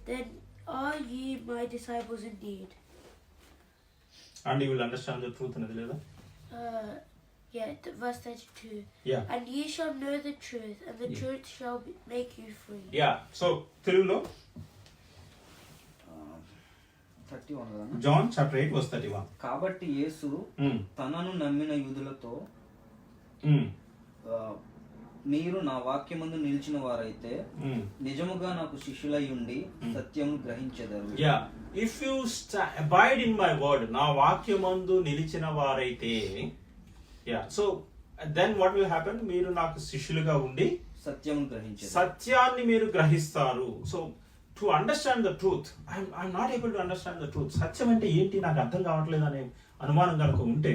Speaker 2: then are ye my disciples indeed.
Speaker 1: And you will understand the truth.
Speaker 2: Verse 32.
Speaker 1: Yeah.
Speaker 2: And ye shall know the truth, and the truth shall make you free.
Speaker 1: Yeah. So, Telugulo,
Speaker 3: 31 కదా?
Speaker 1: John chapter 8, verse 31.
Speaker 3: కాబట్టి యేసు తనను నమ్మిన యూదులతో మీరు నా వాక్యమందు నిలిచిన వారైతే నిజముగా నాకు శిష్యులై ఉండి సత్యమును గ్రహించెదరు.
Speaker 1: Yeah. If you abide in my word, నా వాక్యమందు నిలిచిన వారైతే, yeah, so then what will happen? మీరు నాకు శిష్యులుగా ఉండి
Speaker 3: సత్యమును గ్రహించెదరు.
Speaker 1: సత్యాన్ని మీరు గ్రహిస్తారు. So to understand the truth, I'm not able to understand the truth. సత్యం అంటే ఏంటి నాకు అర్థం కావట్లేదు అనే అనుమానం కనుక ఉంటే,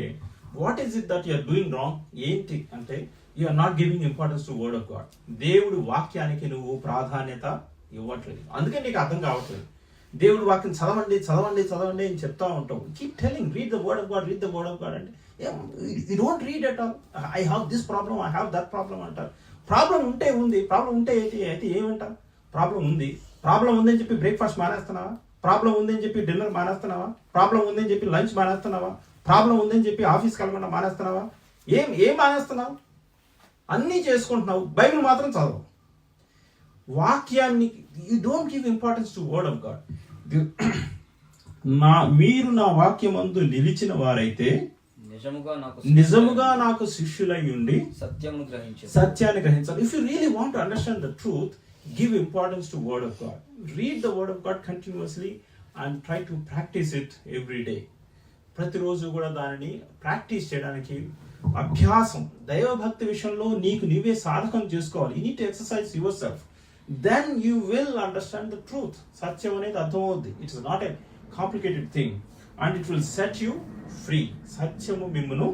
Speaker 1: what is it that you are doing wrong? ఏంటి అంటే you are not giving importance to word of God. దేవుడి వాక్యానికి నువ్వు ప్రాధాన్యత ఇవ్వట్లేదు, అందుకే నీకు అర్థం కావట్లేదు. దేవుడి వాక్యం చదవండి చదవండి చదవండి అని చెప్తా ఉంటావు. Keep telling, read the word of God, read the word of God అంటే you don't read at all. I have this problem, I have that problem అంటారు. ప్రాబ్లం ఉంటే ఉంది, ప్రాబ్లం ఉంటే అయితే ఏమంటారు? ప్రాబ్లం ఉంది, ప్రాబ్లం ఉందని చెప్పి బ్రేక్ఫాస్ట్ మానేస్తున్నావా? ప్రాబ్లం ఉందని చెప్పి డిన్నర్ మానేస్తున్నావా? ప్రాబ్లం ఉందని చెప్పి లంచ్ మానేస్తున్నావా? ప్రాబ్లం ఉందని చెప్పి ఆఫీస్కి వెళ్ళకుండా మానేస్తున్నావా? ఏం మానేస్తున్నావు? అన్నీ చేసుకుంటున్నావు, బైబిల్ మాత్రం చదవవు. వాక్యాన్ని you don't give importance to word of God. మీరు నా వాక్యమందు నిలిచిన వారైతే నిజముగా నాకు శిష్యులై ఉండి సత్యాన్ని గ్రహించాలి. If you really want to understand the truth, give importance to word of God. Read the word of God continuously and try to practice it every day. ప్రతిరోజు కూడా దానిని ప్రాక్టీస్ చేయడానికి అభ్యాసం, దైవభక్తి విషయంలో నీకు నీవే సాధకం చేసుకోవాలి. You need to exercise yourself, then you will understand the truth. సత్యం అనేది అర్థమవుద్ది. It's not a complicated thing and it will set you free. సత్యము మిమ్మును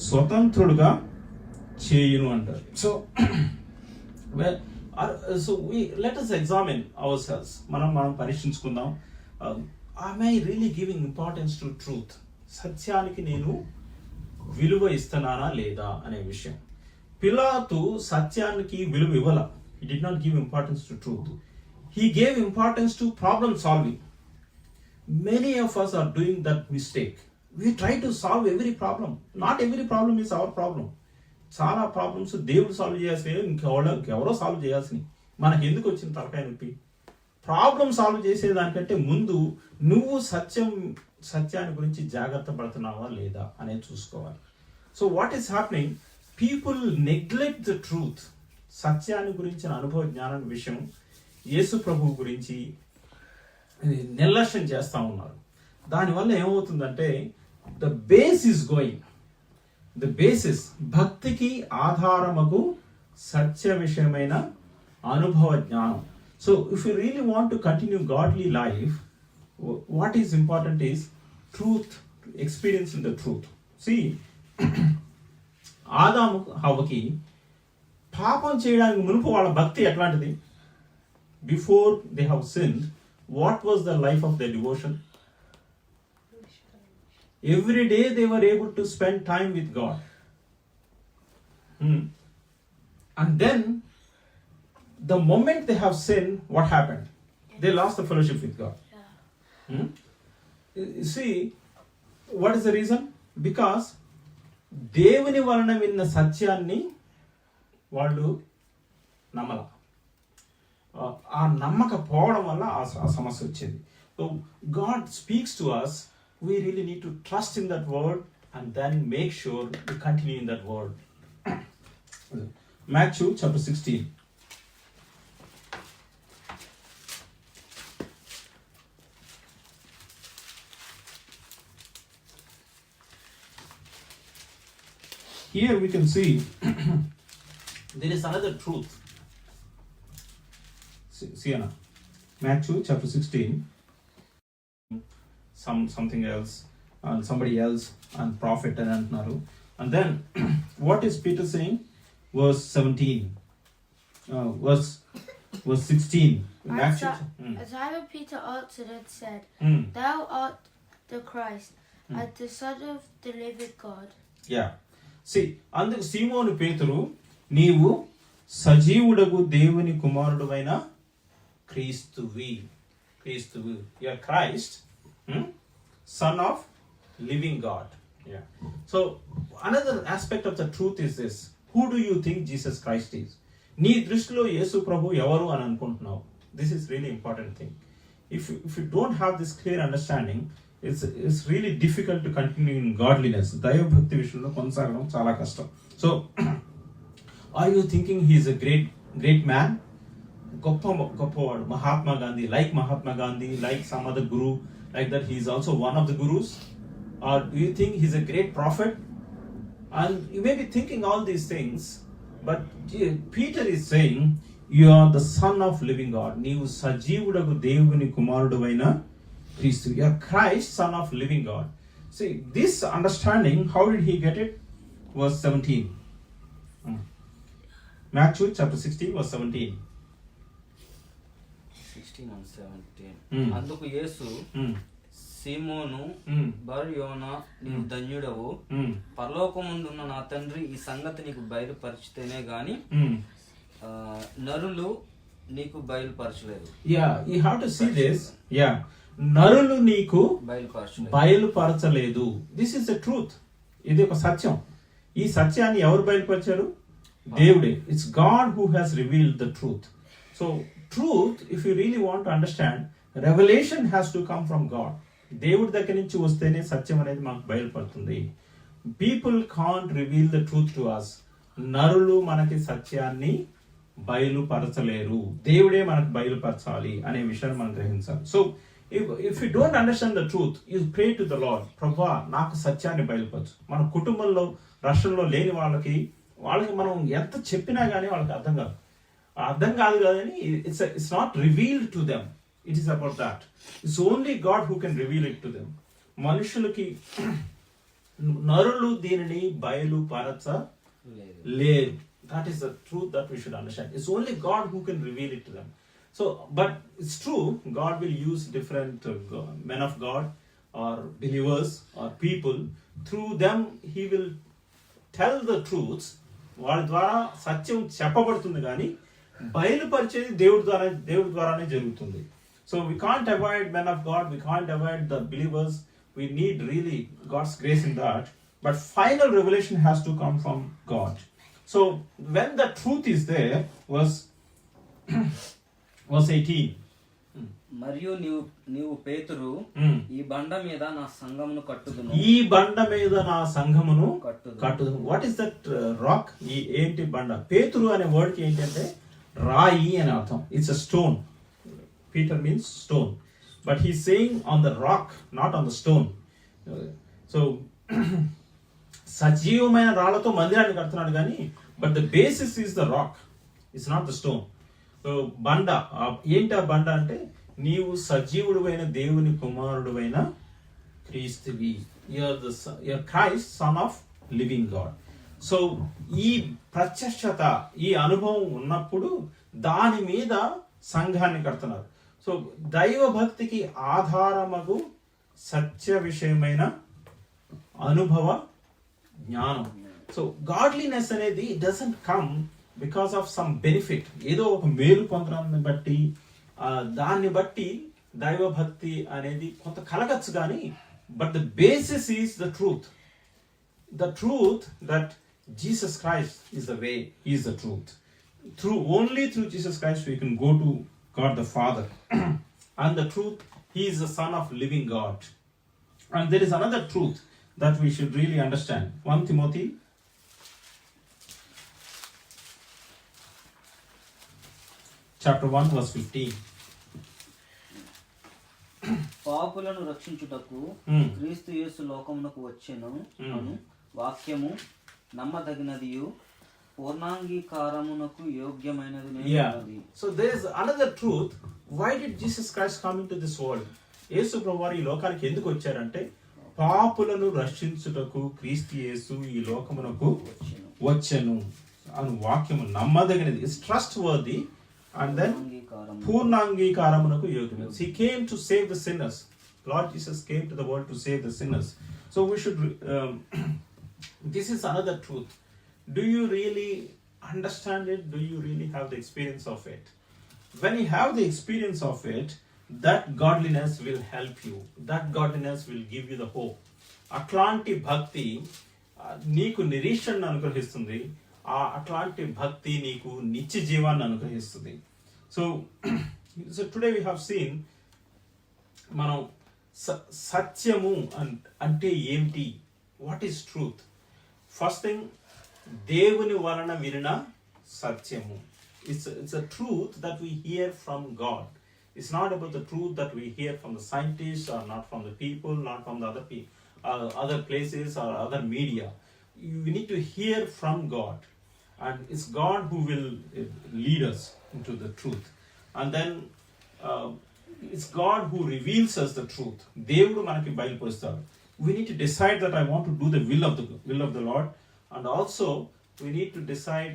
Speaker 1: స్వతంత్రుడుగా చేయును అంటారు. So let us examine ourselves. మనం పరీక్షించుకుందాం. Am I really giving importance to truth? సత్యానికి నేను విలువ ఇస్తున్నానా లేదా అనే విషయం. పిలాతు సత్యానికి విలువ ఇవ్వాల. He did not give importance to truth. He gave importance to problem solving. Many of us are doing that mistake. We try to solve every problem. Not every problem is our problem. చాలా problems దేవుడు solve చేయాల్సినవి ఇంకెవరో solve చేయాల్సినవి. మనకి ఎందుకు వచ్చిన తలకాయ నొప్పి? ప్రాబ్లం సాల్వ్ చేసేదానికంటే ముందు నువ్వు సత్యాన్ని గురించి జాగ్రత్త పడుతున్నావా లేదా అనేది చూసుకోవాలి. So what is happening? People neglect the truth. సత్యాన్ని గురించిన అనుభవ జ్ఞానం విషయం, యేసు ప్రభువు గురించి నిర్లక్ష్యం చేస్తూ ఉన్నారు. దానివల్ల ఏమవుతుందంటే the base is going. The basis, భక్తికి ఆధారముకు సత్య విషయమైన అనుభవ జ్ఞానం. So if you really want to continue godly life, what is important is truth, experience in the truth. See, ఆదాము హవ్వకి పాపం చేయడానికి మునుపు వాళ్ళ భక్తి ఎట్లాంటిది? Before they have sinned, what was the life of the devotion? Every day they were able to spend time with God. And then, the moment they have sinned, what happened? They lost the fellowship with God. You see, what is the reason? Because దేవుని వలన విన్న సత్యాన్ని వాళ్ళు నమ్మల. ఆ నమ్మకపోవడం వల్ల ఆ సమస్య వచ్చింది. So God speaks to us. We really need to trust in that word and then make sure we continue in that word. Matthew chapter 16. Here we can see there is another truth. See, Anna. Matthew chapter 16. Something else and somebody else and prophet and antaru. And then what is Peter saying? Verse 17. verse 16. Matthew.
Speaker 2: Simon Peter answered and said,
Speaker 1: Mm.
Speaker 2: Thou art the Christ, and the Son of the living God.
Speaker 1: Yeah. See, అందుకు సీమోను పేతురు, నీవు సజీవుడగు దేవుని కుమారుడువైన క్రీస్తువు. You are Christ, Son of living God. Yeah. So another aspect of the truth is this. Who do you think Jesus Christ is? నీ దృష్టిలో యేసు ప్రభు ఎవరు అని అనుకుంటున్నావు? This is really important thing. If you don't have this clear understanding, it's really difficult to continue in godliness. దైవ భక్తి విషయంలో కొనసాగడం చాలా కష్టం. So are you thinking he is a great man? గొప్పవాడు, Mahatma Gandhi, like some other guru, like that he is also one of the gurus? Or do you think he's a great prophet? And you may be thinking all these things, but Peter is saying, you are the Son of living God. నీవు సజీవుడగు దేవుని కుమారుడువైన క్రీస్తు. You are Christ, Son of living God. See, this understanding, how did he get it? Verse 17. Matthew chapter 16, verse 17.
Speaker 3: 16 and 17. అందుకు యేసు, సీమోను బర్-యోనా, నీవు ధన్యుడవు, పరలోకమందున్న నా తండ్రి ఈ సంగతి నీకు బయలుపరిచితేనే గాని నరులు నీకు బయలుపరచలేదు.
Speaker 1: You have to see this. నరులు నీకు బయలుపరచలేదు. This is the truth. ఇది ఒక సత్యం. ఈ సత్యాన్ని ఎవరు బయలుపరిచారు? దేవుడే. It's God who has revealed the truth. So truth, if you really want to understand, revolution has to come from God. దేవుడి దగ్గర నుంచి వస్తేనే సత్యం అనేది మాకు బయలుపడుతుంది. People can't reveal the truth to us. నరులు మనకి సత్యాన్ని బయలుపరచలేరు, దేవుడే మనకు బయలుపరచాలి అనే విషయాన్ని మనం గ్రహించాలి. So if you don't understand the truth, you pray to the lord, ప్రభువా నాకు సత్యాన్ని బయలుపరచు. మన కుటుంబంలో రక్షణలో లేని వాళ్ళకి మనం ఎంత చెప్పినా కానీ వాళ్ళకి అర్థం కాదు కదని it's not revealed to them. It is about that. It's only God who can reveal it to them. మనుషులకి నరులు దీనిని బయలుపరచలేరు. That is the truth that we should understand. It's only God who can reveal it to them. So, but it's true, God will use different men of God or believers or people. Through them, He will tell the truths. వాళ్ళ ద్వారా సత్యం చెప్పబడుతుంది కానీ బయలుపరిచేది దేవుడి ద్వారానే జరుగుతుంది. So we can't avoid men of God, we can't avoid the believers. We need really God's grace in that. But final revelation has to come from God. So when the truth is there, verse 18.
Speaker 3: మరియు నీవు పేతురు, ఈ బండ మీద నా సంఘమును కట్టుదును.
Speaker 1: ఈ బండ మీద నా సంఘమును కట్టుదును. What is that rock? ఈ ఏంటి బండ? పేతురు అనే వర్డ్ కి ఏంటంటే రాయి అని అర్థం. It's a stone. Peter means stone, but he's saying on the rock, not on the stone. So సజీవమైన రాళ్లతో మందిరాన్ని కడుతున్నాడు కానీ but the basis is the rock, it's not the stone. So బండ ఏంటి? ఆ బండ అంటే నీవు సజీవుడువైన దేవుని కుమారుడువైన క్రీస్తువి. You are Christ, son of living God. So ఈ ప్రత్యక్షత, ఈ అనుభవం ఉన్నప్పుడు దాని మీద సంఘాన్ని కడుతున్నారు. సో దైవ భక్తికి ఆధారమగు సత్య విషయమైన అనుభవ జ్ఞానం. సో గాడ్లీనెస్ అనేది doesn't come because of some benefit. ఏదో ఒక మేలు పొందడాన్ని బట్టి దాన్ని బట్టి దైవ భక్తి అనేది కొంత కలగచ్చు కానీ but the basis is the truth. The truth that Jesus Christ is the way, is the truth. Only through Jesus Christ we can go to God the Father. And the truth, He is the Son of living God. And there is another truth that we should really understand. 1 Timothy chapter 1 verse 15.
Speaker 3: పాపులను రక్షించుటకు క్రీస్తు యేసు లోకమునకు వచ్చెను అను వాక్యము నమ్మదగినదియు పూర్ణాంగీకారమునకు యోగ్యమైనది.
Speaker 1: So there is another truth. Why did Jesus Christ come into this world? యేసు ప్రభువారు ఈ లోకానికి ఎందుకు వచ్చారంటే పాపులను రక్షించుటకు క్రీస్తు యేసు ఈ లోకమునకు వచ్చెను అను వాక్యము నమ్మదగినది. It's trustworthy and then పూర్ణాంగీకారమునకు యోగ్యుడు. He came to save the sinners. Lord Jesus came to the world to save the sinners. So we should this is another truth. Do you really understand it? Do you really have the experience of it? When you have the experience of it, that godliness will help you. That godliness will give you the hope. అట్లాంటి భక్తి నీకు నిరీక్షణను అనుగ్రహిస్తుంది. అట్లాంటి భక్తి నీకు నిత్య జీవాన్ని అనుగ్రహిస్తుంది. So today we have seen మనం సత్యము అంటే ఏమిటి? What is truth? First thing, దేవుని వలన వినిన సత్యము. It's a truth that we hear from God. It's not about the truth that we hear from the scientists or not from the people, not from the other places or other media. We need to hear from God, and it's God who will lead us into the truth. And then it's God who reveals us the truth. దేవుడు మనకి బయలుపరుస్తాడు. We need to decide that I want to do the will of the Lord, and also we need to decide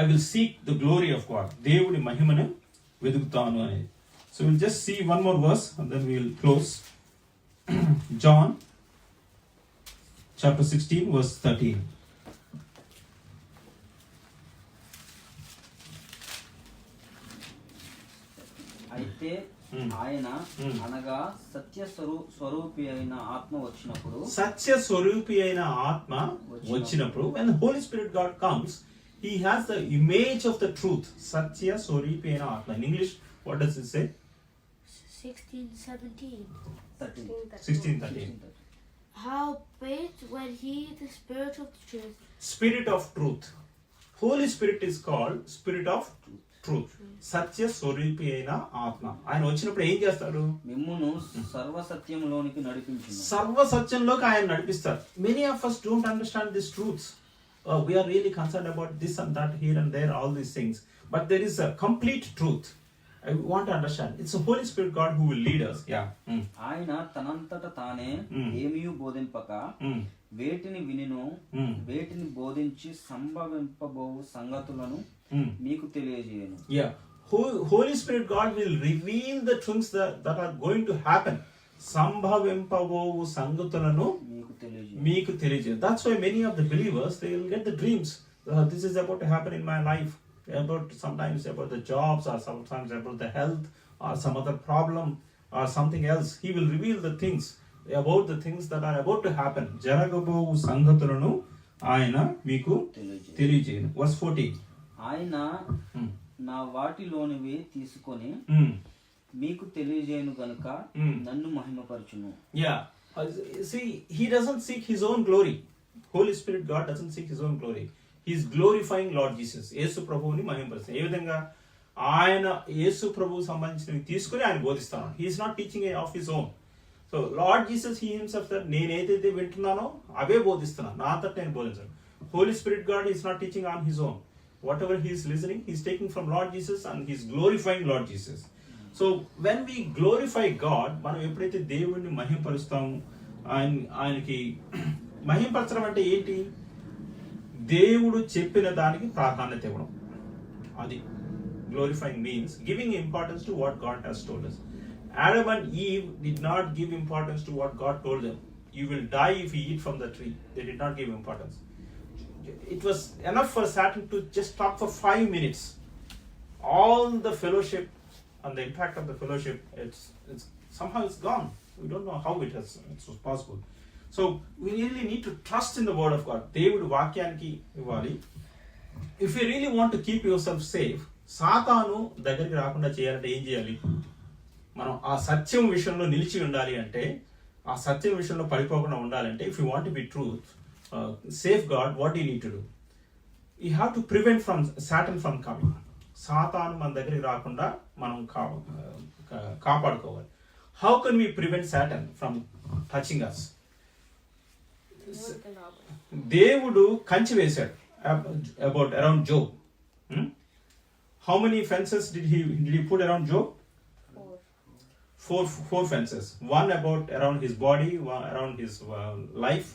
Speaker 1: I will seek the glory of God. దేవుడి మహిమను వెతుకుతాను అనేది. So we'll just see one more verse and then we'll close. John chapter 16 verse 13.
Speaker 3: అయితే ఆయన అనగా సత్య స్వరూపి అయిన ఆత్మ వచ్చినప్పుడు
Speaker 1: when the Holy Spirit God comes, he has the image of the truth. Satya Swarupi అయిన ఆత్మ. In English, what does it say? 16:13.
Speaker 2: How great when he, the Spirit of the truth.
Speaker 1: Spirit of truth. Holy Spirit is called Spirit of truth. సత్య స్వరూపి అయిన ఆత్మ. ఆయన వచ్చినప్పుడు ఏం చేస్తాడు?
Speaker 3: మిమ్మును సర్వ సత్యములోనికి నడిపించును.
Speaker 1: సర్వ సత్యంలోకి ఆయన నడిపిస్తాడు. Many of us don't understand these truths. We are really concerned about this and that, here and there, all these things. But there is a complete truth. I want to understand. It's the Holy Spirit God who will lead us. Yeah.
Speaker 3: ఆయన తనంతట తానే ఏమీయు బోధింపక వేటిని వినినో వేటిని బోధించి సంభవింపబోవు సంగతులను మీకు తెలియజేయను.
Speaker 1: Yeah. Holy Spirit God will reveal the things that are going to happen. సంభవింపబోవు సంగతులను మీకు తెలియజేయను. That's why many of the believers, they will get the dreams. This is about to happen in my life. Sometimes about the jobs, or sometimes about the health, or some other problem, or something else. He will reveal the things about the things that are about to happen. జరగబోవు సంగతులను ఆయన మీకు తెలియజేయను. Verse 14.
Speaker 3: ఆయన నా వాటిలోనివి తీసుకొని మీకు తెలియజేయను గనుక నన్ను మహిమపరచును.
Speaker 1: Yeah. See, he doesn't seek his own glory. Holy Spirit God doesn't seek his own glory. He is glorifying Lord Jesus. యేసు ప్రభువుని మహిమపరుస్తాడు. ఏ విధంగా? ఆయన యేసు ప్రభువు సంబంధించినవి తీసుకొని ఆయన బోధిస్తాడు. He is not teaching of his own. So Lord Jesus, he himself said, నేనైతే వింటున్నానో అవే బోధిస్తున్నాను, నా అంతట నేను బోధించాను. Holy Spirit God is not teaching on his own. Whatever he is listening, he is taking from Lord Jesus and he is glorifying Lord Jesus. So when we glorify God, మనం ఎప్పుడైతే దేవుడిని మహిమపరుస్తాము, ఆయనకి మహిమపరచడం అంటే ఏంటి? దేవుడు చెప్పిన దానికి ప్రాధాన్యత ఇవ్వడం. అది glorifying means giving importance to what God has told us. Adam and Eve did not give importance to what God told them. You will die if you eat from the tree. They did not give importance. It was enough for Satan to just talk for 5 minutes. All the fellowship and the impact of the fellowship, it's somehow it's gone. We don't know how it was possible. So we really need to trust in the word of God. దేవుడు వాక్యానికి ఇవ్వాలి. If you really want to keep yourself safe, సాతాను దగ్గరికి రాకుండా చేయాలంటే ఏం చేయాలి? మనం ఆ సత్యం విషయంలో నిలిచి ఉండాలి అంటే, ఆ సత్యం విషయంలో పడిపోకుండా ఉండాలంటే, if you want to be truth, safeguard, what do you need to do? You have to prevent from Satan from coming. సాతాను మన దగ్గరికి రాకుండా మనం కాపాడుకోవాలి. How can we prevent Satan from touching us? దేవుడు కంచె వేశాడు around Job. How many fences did he put around Job? Four fences. One around his body, one around his life,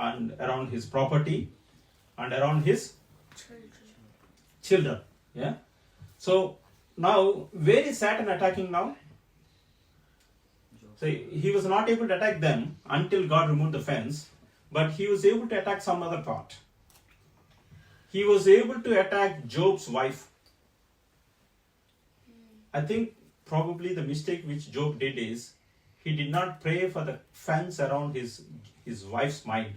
Speaker 1: and around his property, and around his children. Yeah. So now, where is Satan attacking now? So he was not able to attack them until God removed the fence, but he was able to attack some other part. He was able to attack Job's wife. I think probably the mistake which Job did is he did not pray for the fence around his wife's mind.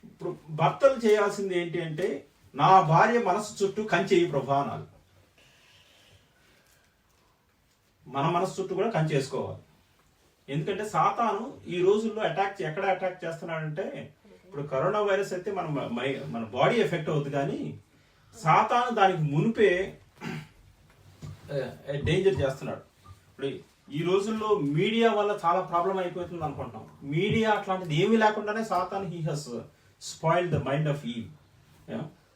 Speaker 1: ఇప్పుడు భర్తలు చేయాల్సింది ఏంటి అంటే, నా భార్య మనసు చుట్టూ కంచె ప్రభా అనాలి. మన మనసు చుట్టూ కూడా కంచె వేసుకోవాలి. ఎందుకంటే సాతాను ఈ రోజుల్లో ఎక్కడ అటాక్ చేస్తున్నాడంటే, ఇప్పుడు కరోనా వైరస్ అయితే మన బాడీ ఎఫెక్ట్ అవుతుంది, కానీ సాతాను దానికి మునిపే డేంజర్ చేస్తున్నాడు. ఇప్పుడు ఈ రోజుల్లో మీడియా వల్ల చాలా ప్రాబ్లం అయిపోతుంది అనుకుంటున్నాం. మీడియా అట్లాంటిది ఏమీ లేకుండానే సాతాను he has spoiled the mind of eve.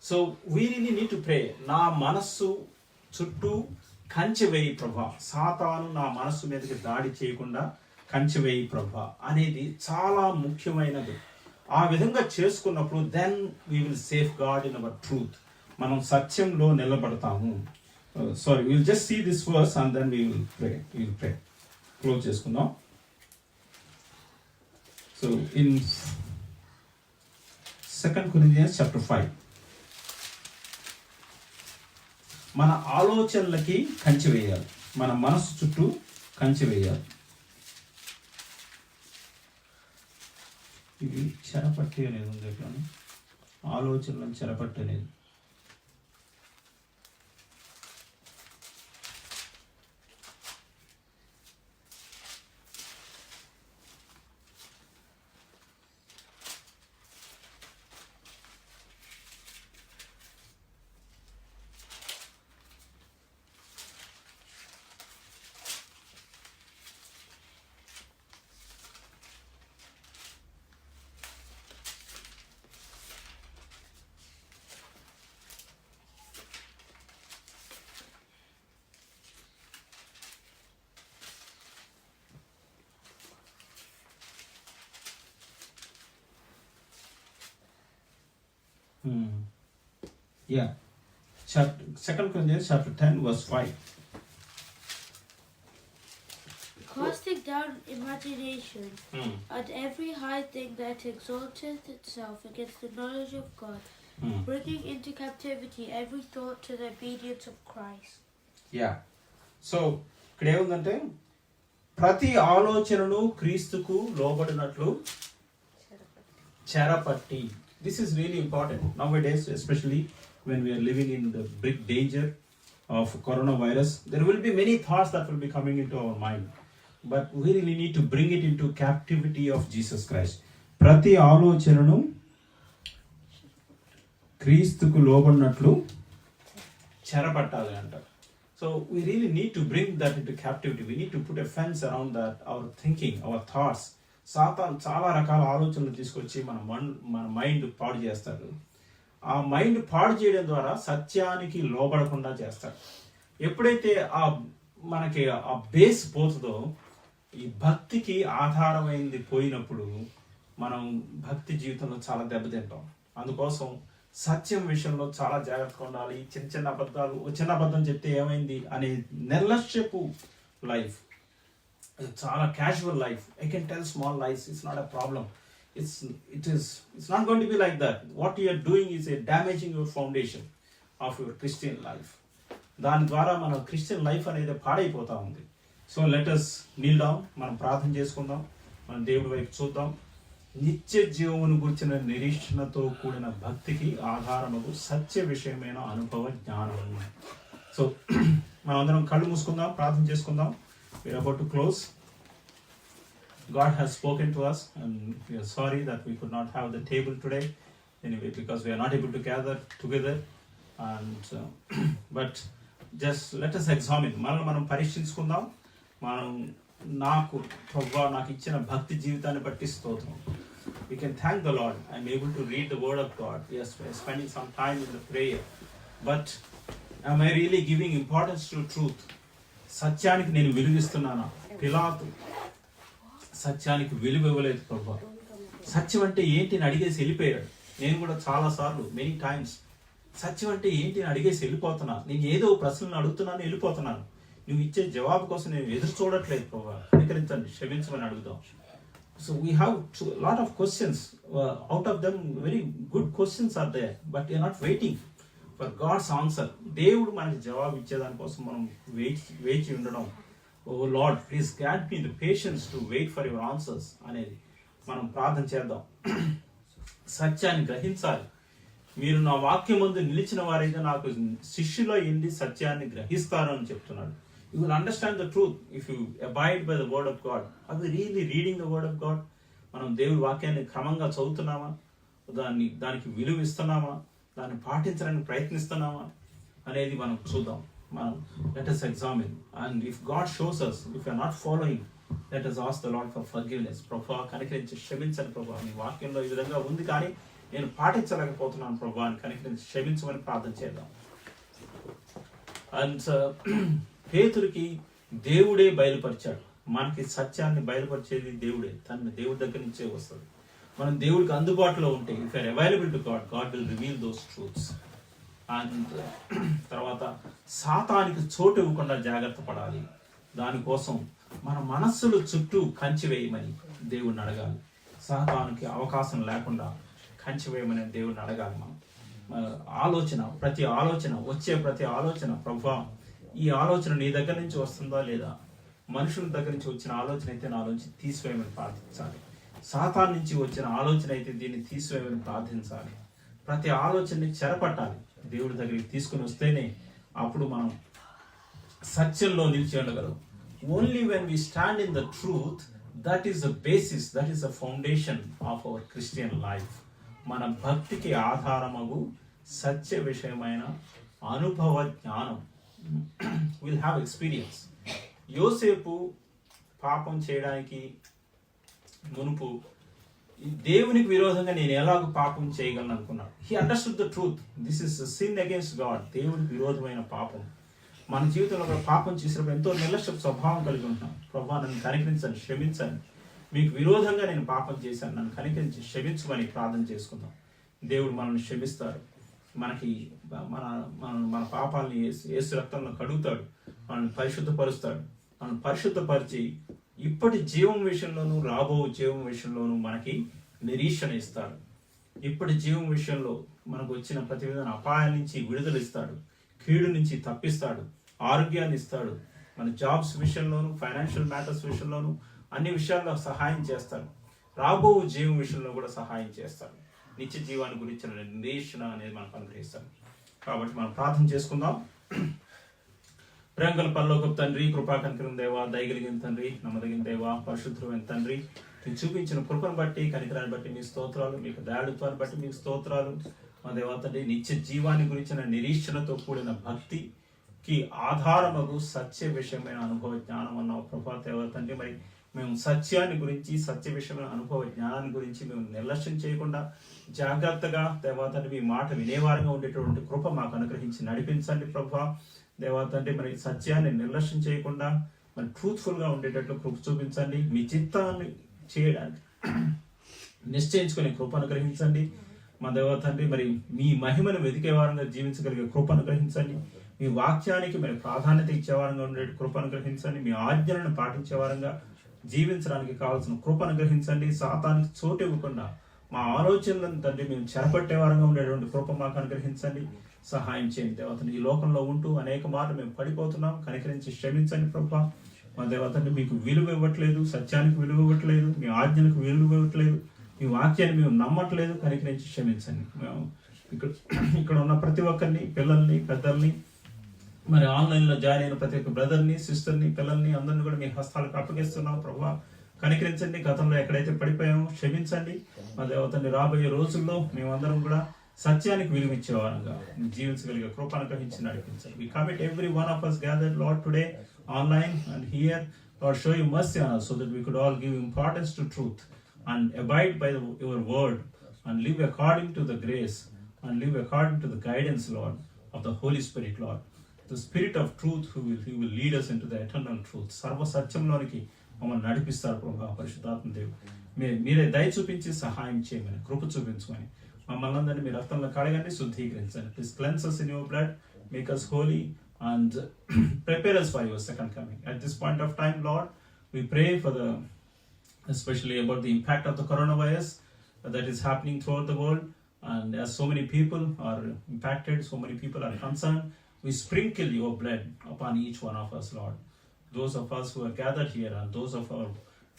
Speaker 1: So we really need to pray. నా మనస్సు చుట్టూ కంచె వేయి ప్రభా, సాతాను నా మనస్సు మీదకి దాడి చేయకుండా కంచె వేయి ప్రభా అనేది చాలా ముఖ్యమైనది. ఆ విధంగా చేసుకున్నప్పుడు then we will safe God in our truth. మనం సత్యంలో నిలబడతాము. Sorry, will just see this verse and then we will pray. Close చేసుకుందాం. సో ఇన్ 2 Corinthians chapter 5, మన ఆలోచనలకి కంచె వేయాలి, మన మనసు చుట్టూ కంచె వేయాలి. ఇది చెరపట్టి అనేది ఉంది, ఎట్లాను ఆలోచనలను చెరపట్టి అనేది. Yeah. 2 Corinthians chapter 10 verse 5.
Speaker 2: Casting down imagination and every high thing that exalteth itself against the knowledge of God, bringing into captivity every thought to the obedience of Christ.
Speaker 1: Yeah. So, ఇక్కడ ఏముందంటే, ప్రతి ఆలోచనను క్రీస్తుకు లోబడినట్లు చెరపట్టి. This is really important nowadays, especially when we are living in the big danger of coronavirus. There will be many thoughts that will be coming into our mind, but we really need to bring it into captivity of Jesus Christ. ప్రతి ఆలోచనను క్రీస్తుకు లోబడినట్లు చెరపట్టాలి అంటారు. So we really need to bring that into captivity. We need to put a fence around that, our thinking, our thoughts. సాతాను చాలా రకాల ఆలోచనలు తీసుకొచ్చి మన మైండ్ పాడు చేస్తాడు. ఆ మైండ్ పాడు చేయడం ద్వారా సత్యానికి లోబడకుండా చేస్తాడు. ఎప్పుడైతే మనకి ఆ బేస్ పోతుందో, ఈ భక్తికి ఆధారమైంది పోయినప్పుడు మనం భక్తి జీవితంలో చాలా దెబ్బతింటాం. అందుకోసం సత్యం విషయంలో చాలా జాగ్రత్తగా ఉండాలి. చిన్న అబద్ధాలు, చిన్న అబద్ధం చెప్తే ఏమైంది అనే నిర్లక్ష్యపు లైఫ్, చాలా casual life. I can tell small lies, it's not a problem. It's not going to be like that. What you are doing is damaging your foundation of your Christian life. దాని ద్వారా మన Christian life అనేది పాడైపోతా ఉంది. So let us kneel down, మనం ప్రార్థన చేసుకుందాం, మన దేవుడి వైపు చూద్దాం. నిత్య జీవమును గురించిన నిరీక్షణతో కూడిన భక్తికి ఆధారము సత్య విషయమైన అనుభవ జ్ఞానం. సో మనం అందరం కళ్ళు మూసుకుందాం, ప్రార్థన చేసుకుందాం. We are about to close. God has spoken to us, and we are sorry that we could not have the table today, anyway, because we are not able to gather together. And but just let us examine. మనం పరీక్షించుకుందాం. నాకు ఇచ్చిన భక్తి జీవితాన్ని బట్టి స్తోత్రం. We can thank the Lord. I'm able to read the word of God. Yes, we're spending some time in the prayer. But am I really giving importance to truth? సత్యానికి నేను విలువిస్తున్నానా? పిలాతు సత్యానికి విలువ ఇవ్వలేదు ప్రభా. సత్యం అంటే ఏంటి అని అడిగేసి వెళ్ళిపోయాడు. నేను కూడా చాలాసార్లు మెనీ టైమ్స్ సత్యం అంటే ఏంటి అని అడిగేసి వెళ్ళిపోతున్నాను. నేను ఏదో ప్రశ్నలు అడుగుతున్నాను, వెళ్ళిపోతున్నాను. నువ్వు ఇచ్చే జవాబు కోసం నేను ఎదురు చూడట్లేదు ప్రభా, కనికరించండి, క్షమించమని అడుగుదాం. So we have a lot of questions. Out of them, very good questions are there, but we are not waiting for God's answer. దేవుడు మనకి జవాబు ఇచ్చేదాని కోసం మనం వేచి ఉండడం. O Lord, please grant me the patience to wait for your answers అనేది మనం ప్రార్థన చేద్దాం. సత్యాన్ని గ్రహించాలి. మీరు నా వాక్యం ముందు నిలిచిన వారైతే నాకు శిష్యులో ఎండి సత్యాన్ని గ్రహిస్తారు అని చెప్తున్నాడు. You will understand the truth if you abide by the word of God. Are we really reading the word of God? మనం దేవుడి వాక్యాన్ని క్రమంగా చదువుతున్నామా, దానికి విలువ ఇస్తున్నామా, దాన్ని పాటించడానికి ప్రయత్నిస్తున్నామా అనేది మనం చూద్దాం. మనం let us examine, and if God shows us if we are not following, let us ask the Lord for forgiveness. ప్రభువా, కనికరించి క్షమించండి ప్రభువా, నీ వాక్యంలో ఈ విధంగా ఉంది కానీ నేను పాటించలేకపోతున్నాను ప్రభువా అని కనికరించి క్షమించమని ప్రార్థన చేద్దాం. అండ్ పేతురుకి దేవుడే బయలుపరిచాడు. మనకి సత్యాన్ని బయలుపరిచేది దేవుడే, తన దేవుడి దగ్గర నుంచే వస్తుంది. మనం దేవుడికి అందుబాటులో ఉంటే, if are available to God, God will reveal those truths. And తర్వాత సాతానికి చోటు ఇవ్వకుండా జాగ్రత్త పడాలి. దానికోసం మన మనస్సులు చుట్టూ కంచి వేయమని దేవుడిని అడగాలి. సాతానికి అవకాశం లేకుండా కంచి వేయమని దేవుడిని అడగాలి. మనం ప్రతి ఆలోచన ప్రభువా, ఈ ఆలోచన నీ దగ్గర నుంచి వస్తుందా లేదా, మనుషుల దగ్గర నుంచి వచ్చిన ఆలోచన అయితే నాలోంచి తీసివేయమని ప్రార్థించాలి. సాతాన్ నుంచి వచ్చిన ఆలోచన అయితే దీన్ని తీసివేయమని ప్రార్థించాలి. ప్రతి ఆలోచనని చెరపట్టాలి, దేవుడి దగ్గరికి తీసుకుని వస్తేనే అప్పుడు మనం సత్యంలో నిలిచి ఉండగలం. Only when we stand in the truth, that is the basis, that is the foundation of our Christian life. మన భక్తికి ఆధారమగు సత్య విషయమైన అనుభవ జ్ఞానం. Will have experience. యోసేపు పాపం చేయడానికి మునుపు దేవునికి విరోధంగా నేను ఎలాగో పాపం చేయగలను అనుకున్నాడు. He understood the truth, this is sin against God. దేవునికి విరోధమైన పాపం. మన జీవితంలో కూడా పాపం చేసినప్పుడు ఎంతో నిర్లక్ష్య స్వభావం కలిగి ఉంటాం. ప్రభా, నన్ను కనికరించండి, క్షమించండి, మీకు విరోధంగా నేను పాపం చేశాను, నన్ను కనికరించి క్షమించమని ప్రార్థన చేసుకుందాం. దేవుడు మనల్ని క్షమిస్తారు. మనకి మన పాపాలని యేసు రక్తంలో కడుగుతాడు, మనల్ని పరిశుద్ధపరుస్తాడు. మనల్ని పరిశుద్ధపరిచి ఇప్పటి జీవం విషయంలోనూ రాబో జీవం విషయంలోనూ మనకి నిరీక్షణ ఇస్తాడు. ఇప్పటి జీవం విషయంలో మనకు వచ్చిన ప్రతి విధమైన అపాయాల నుంచి విడుదల ఇస్తాడు, కీడు నుంచి తప్పిస్తాడు, ఆరోగ్యాన్ని ఇస్తాడు. మన జాబ్స్ విషయంలోనూ, ఫైనాన్షియల్ మ్యాటర్స్ విషయంలోనూ అన్ని విషయాల్లో సహాయం చేస్తాడు. రాబో జీవం విషయంలో కూడా సహాయం చేస్తాడు. నిత్య జీవాన్ని గురించిన నిరీక్షణ అనేది మనకు అనుగ్రహిస్తాడు. కాబట్టి మనం ప్రార్థన చేసుకుందాం. ప్రేమగల పరలోకపు తండ్రి, కృపా కనికరం దేవా, దయగలిగిన తండ్రి, నమ్మదగిన దేవా, పరిశుద్ధమైన తండ్రి, మీరు చూపించిన కృపను బట్టి, కనికరాన్ని బట్టి మీ స్తోత్రాలు, మీకు దయాళుత్వాన్ని బట్టి మీకు స్తోత్రాలు. మా దేవా తండ్రి, నిత్య జీవాన్ని గురించిన నిరీక్షణతో కూడిన భక్తికి ఆధారమగు సత్య విషయమైన అనుభవ జ్ఞానం అన్న ప్రభా దేవా తండ్రి, మరి మేము సత్యాన్ని గురించి, సత్య విషయమైన అనుభవ జ్ఞానాన్ని గురించి మేము నిర్లక్ష్యం చేయకుండా జాగ్రత్తగా దేవా తండ్రి మీ మాట వినేవారంగా ఉండేటువంటి కృప మాకు అనుగ్రహించి నడిపించండి ప్రభా దేవా తండ్రి. మరి సత్యాన్ని నిర్లక్ష్యం చేయకుండా మరి ట్రూత్ఫుల్గా ఉండేటట్లు కృప చూపించండి. మీ చిత్తాన్ని చేయడానికి నిశ్చయించుకునే కృప అనుగ్రహించండి మా దేవా తండ్రి. మరి మీ మహిమను వెతికే వారంగా జీవించగలిగే కృప అనుగ్రహించండి. మీ వాక్యానికి మరి ప్రాధాన్యత ఇచ్చేవారంగా ఉండే కృప అనుగ్రహించండి. మీ ఆజ్ఞలను పాటించే వారంగా జీవించడానికి కావాల్సిన కృప అనుగ్రహించండి. సాతానికి చోటు ఇవ్వకుండా మా ఆలోచనలను తండ్రి మేము చెరపట్టే వారంగా ఉండేటువంటి కృప మాకు అనుగ్రహించండి. సహాయం చేయండి దేవతని. ఈ లోకంలో ఉంటూ అనేక మార్లు మేము పడిపోతున్నాం, కనికరించి క్షమించండి ప్రభా. మా దేవతని మీకు విలువ ఇవ్వట్లేదు, సత్యానికి విలువ ఇవ్వట్లేదు, మీ ఆజ్ఞలకు విలువ ఇవ్వట్లేదు, మీ వాక్యాన్ని మేము నమ్మట్లేదు, కనికరించి క్షమించండి. మేము ఇక్కడ ఉన్న ప్రతి ఒక్కరిని, పిల్లల్ని, పెద్దల్ని, మరి ఆన్లైన్లో జాయిన్ అయిన ప్రతి ఒక్క బ్రదర్ని, సిస్టర్ని, పిల్లల్ని అందరినీ కూడా మీ హస్తాలకు అప్పగిస్తున్నాం ప్రభా. కనికరించండి. గతంలో ఎక్కడైతే పడిపోయామో క్షమించండి. మా దేవతని రాబోయే రోజుల్లో మేమందరం కూడా సత్యానికి విలువ ఇచ్చేవారంగా జీవించగలిగే కృప అనుగ్రహించి నడిపించండి. We commit every one of us gathered, Lord, today, online and here. Lord, show your mercy on us so that we could all give importance to truth and abide by your word and live according to the grace and live according to the guidance, Lord, of the Holy Spirit, Lord. The Spirit of truth who will lead us into the eternal truth. సర్వ సత్యంలోనికి మమ్మల్ని నడిపిస్తారు ప్రభా. పరిశుద్ధాత్మ దేవుడు మీరే దయ చూపించి సహాయం చేయమని, కృప చూపించమని మమ్మల్ని అందరినీ మీ రక్తంలో కడగండి, శుద్ధీకరించండి. Please cleanse us in your blood, make us holy and prepare us for your second coming. At this point of time, Lord, we pray for especially about the impact of the coronavirus that is happening throughout the world, and as so many people are impacted, so many people are concerned, we sprinkle your blood upon each one of us, Lord. Those of us who are gathered here and those of our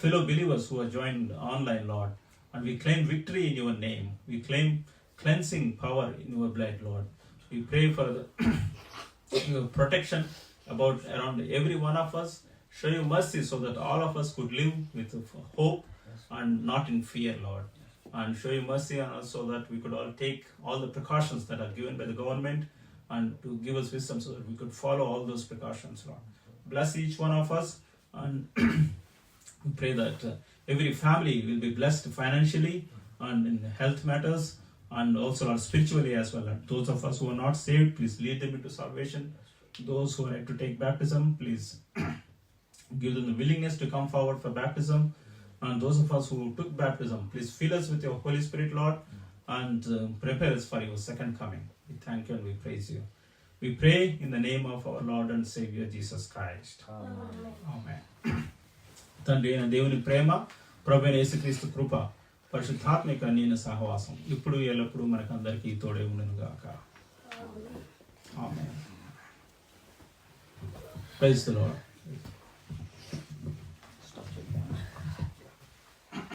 Speaker 1: fellow believers who are joined online, Lord, and we claim victory in your name. We claim cleansing power in your blood, Lord. We pray for your protection about around every one of us. Show your mercy so that all of us could live with hope and not in fear, Lord. And show your mercy on us so that we could all take all the precautions that are given by the government and to give us wisdom so that we could follow all those precautions, Lord. Bless each one of us, and we pray that every family will be blessed financially and in health matters, and also Lord, spiritually as well. And those of us who are not saved, please lead them into salvation. Those who are yet to take baptism, please give them the willingness to come forward for baptism. And those of us who took baptism, please fill us with your Holy Spirit, Lord, and prepare us for your second coming. We thank you and we praise you. We pray in the name of our Lord and Savior Jesus Christ. Amen. తండ్రి అయిన దేవుని ప్రేమ, ప్రభువైన యేసుక్రీస్తు కృప, పరిశుద్ధాత్మిక అన్యోన్య సహవాసం ఇప్పుడు ఎల్లప్పుడూ మనకందరికీ తోడే ఉండును గాక. ఆమేన్. Praise the lord.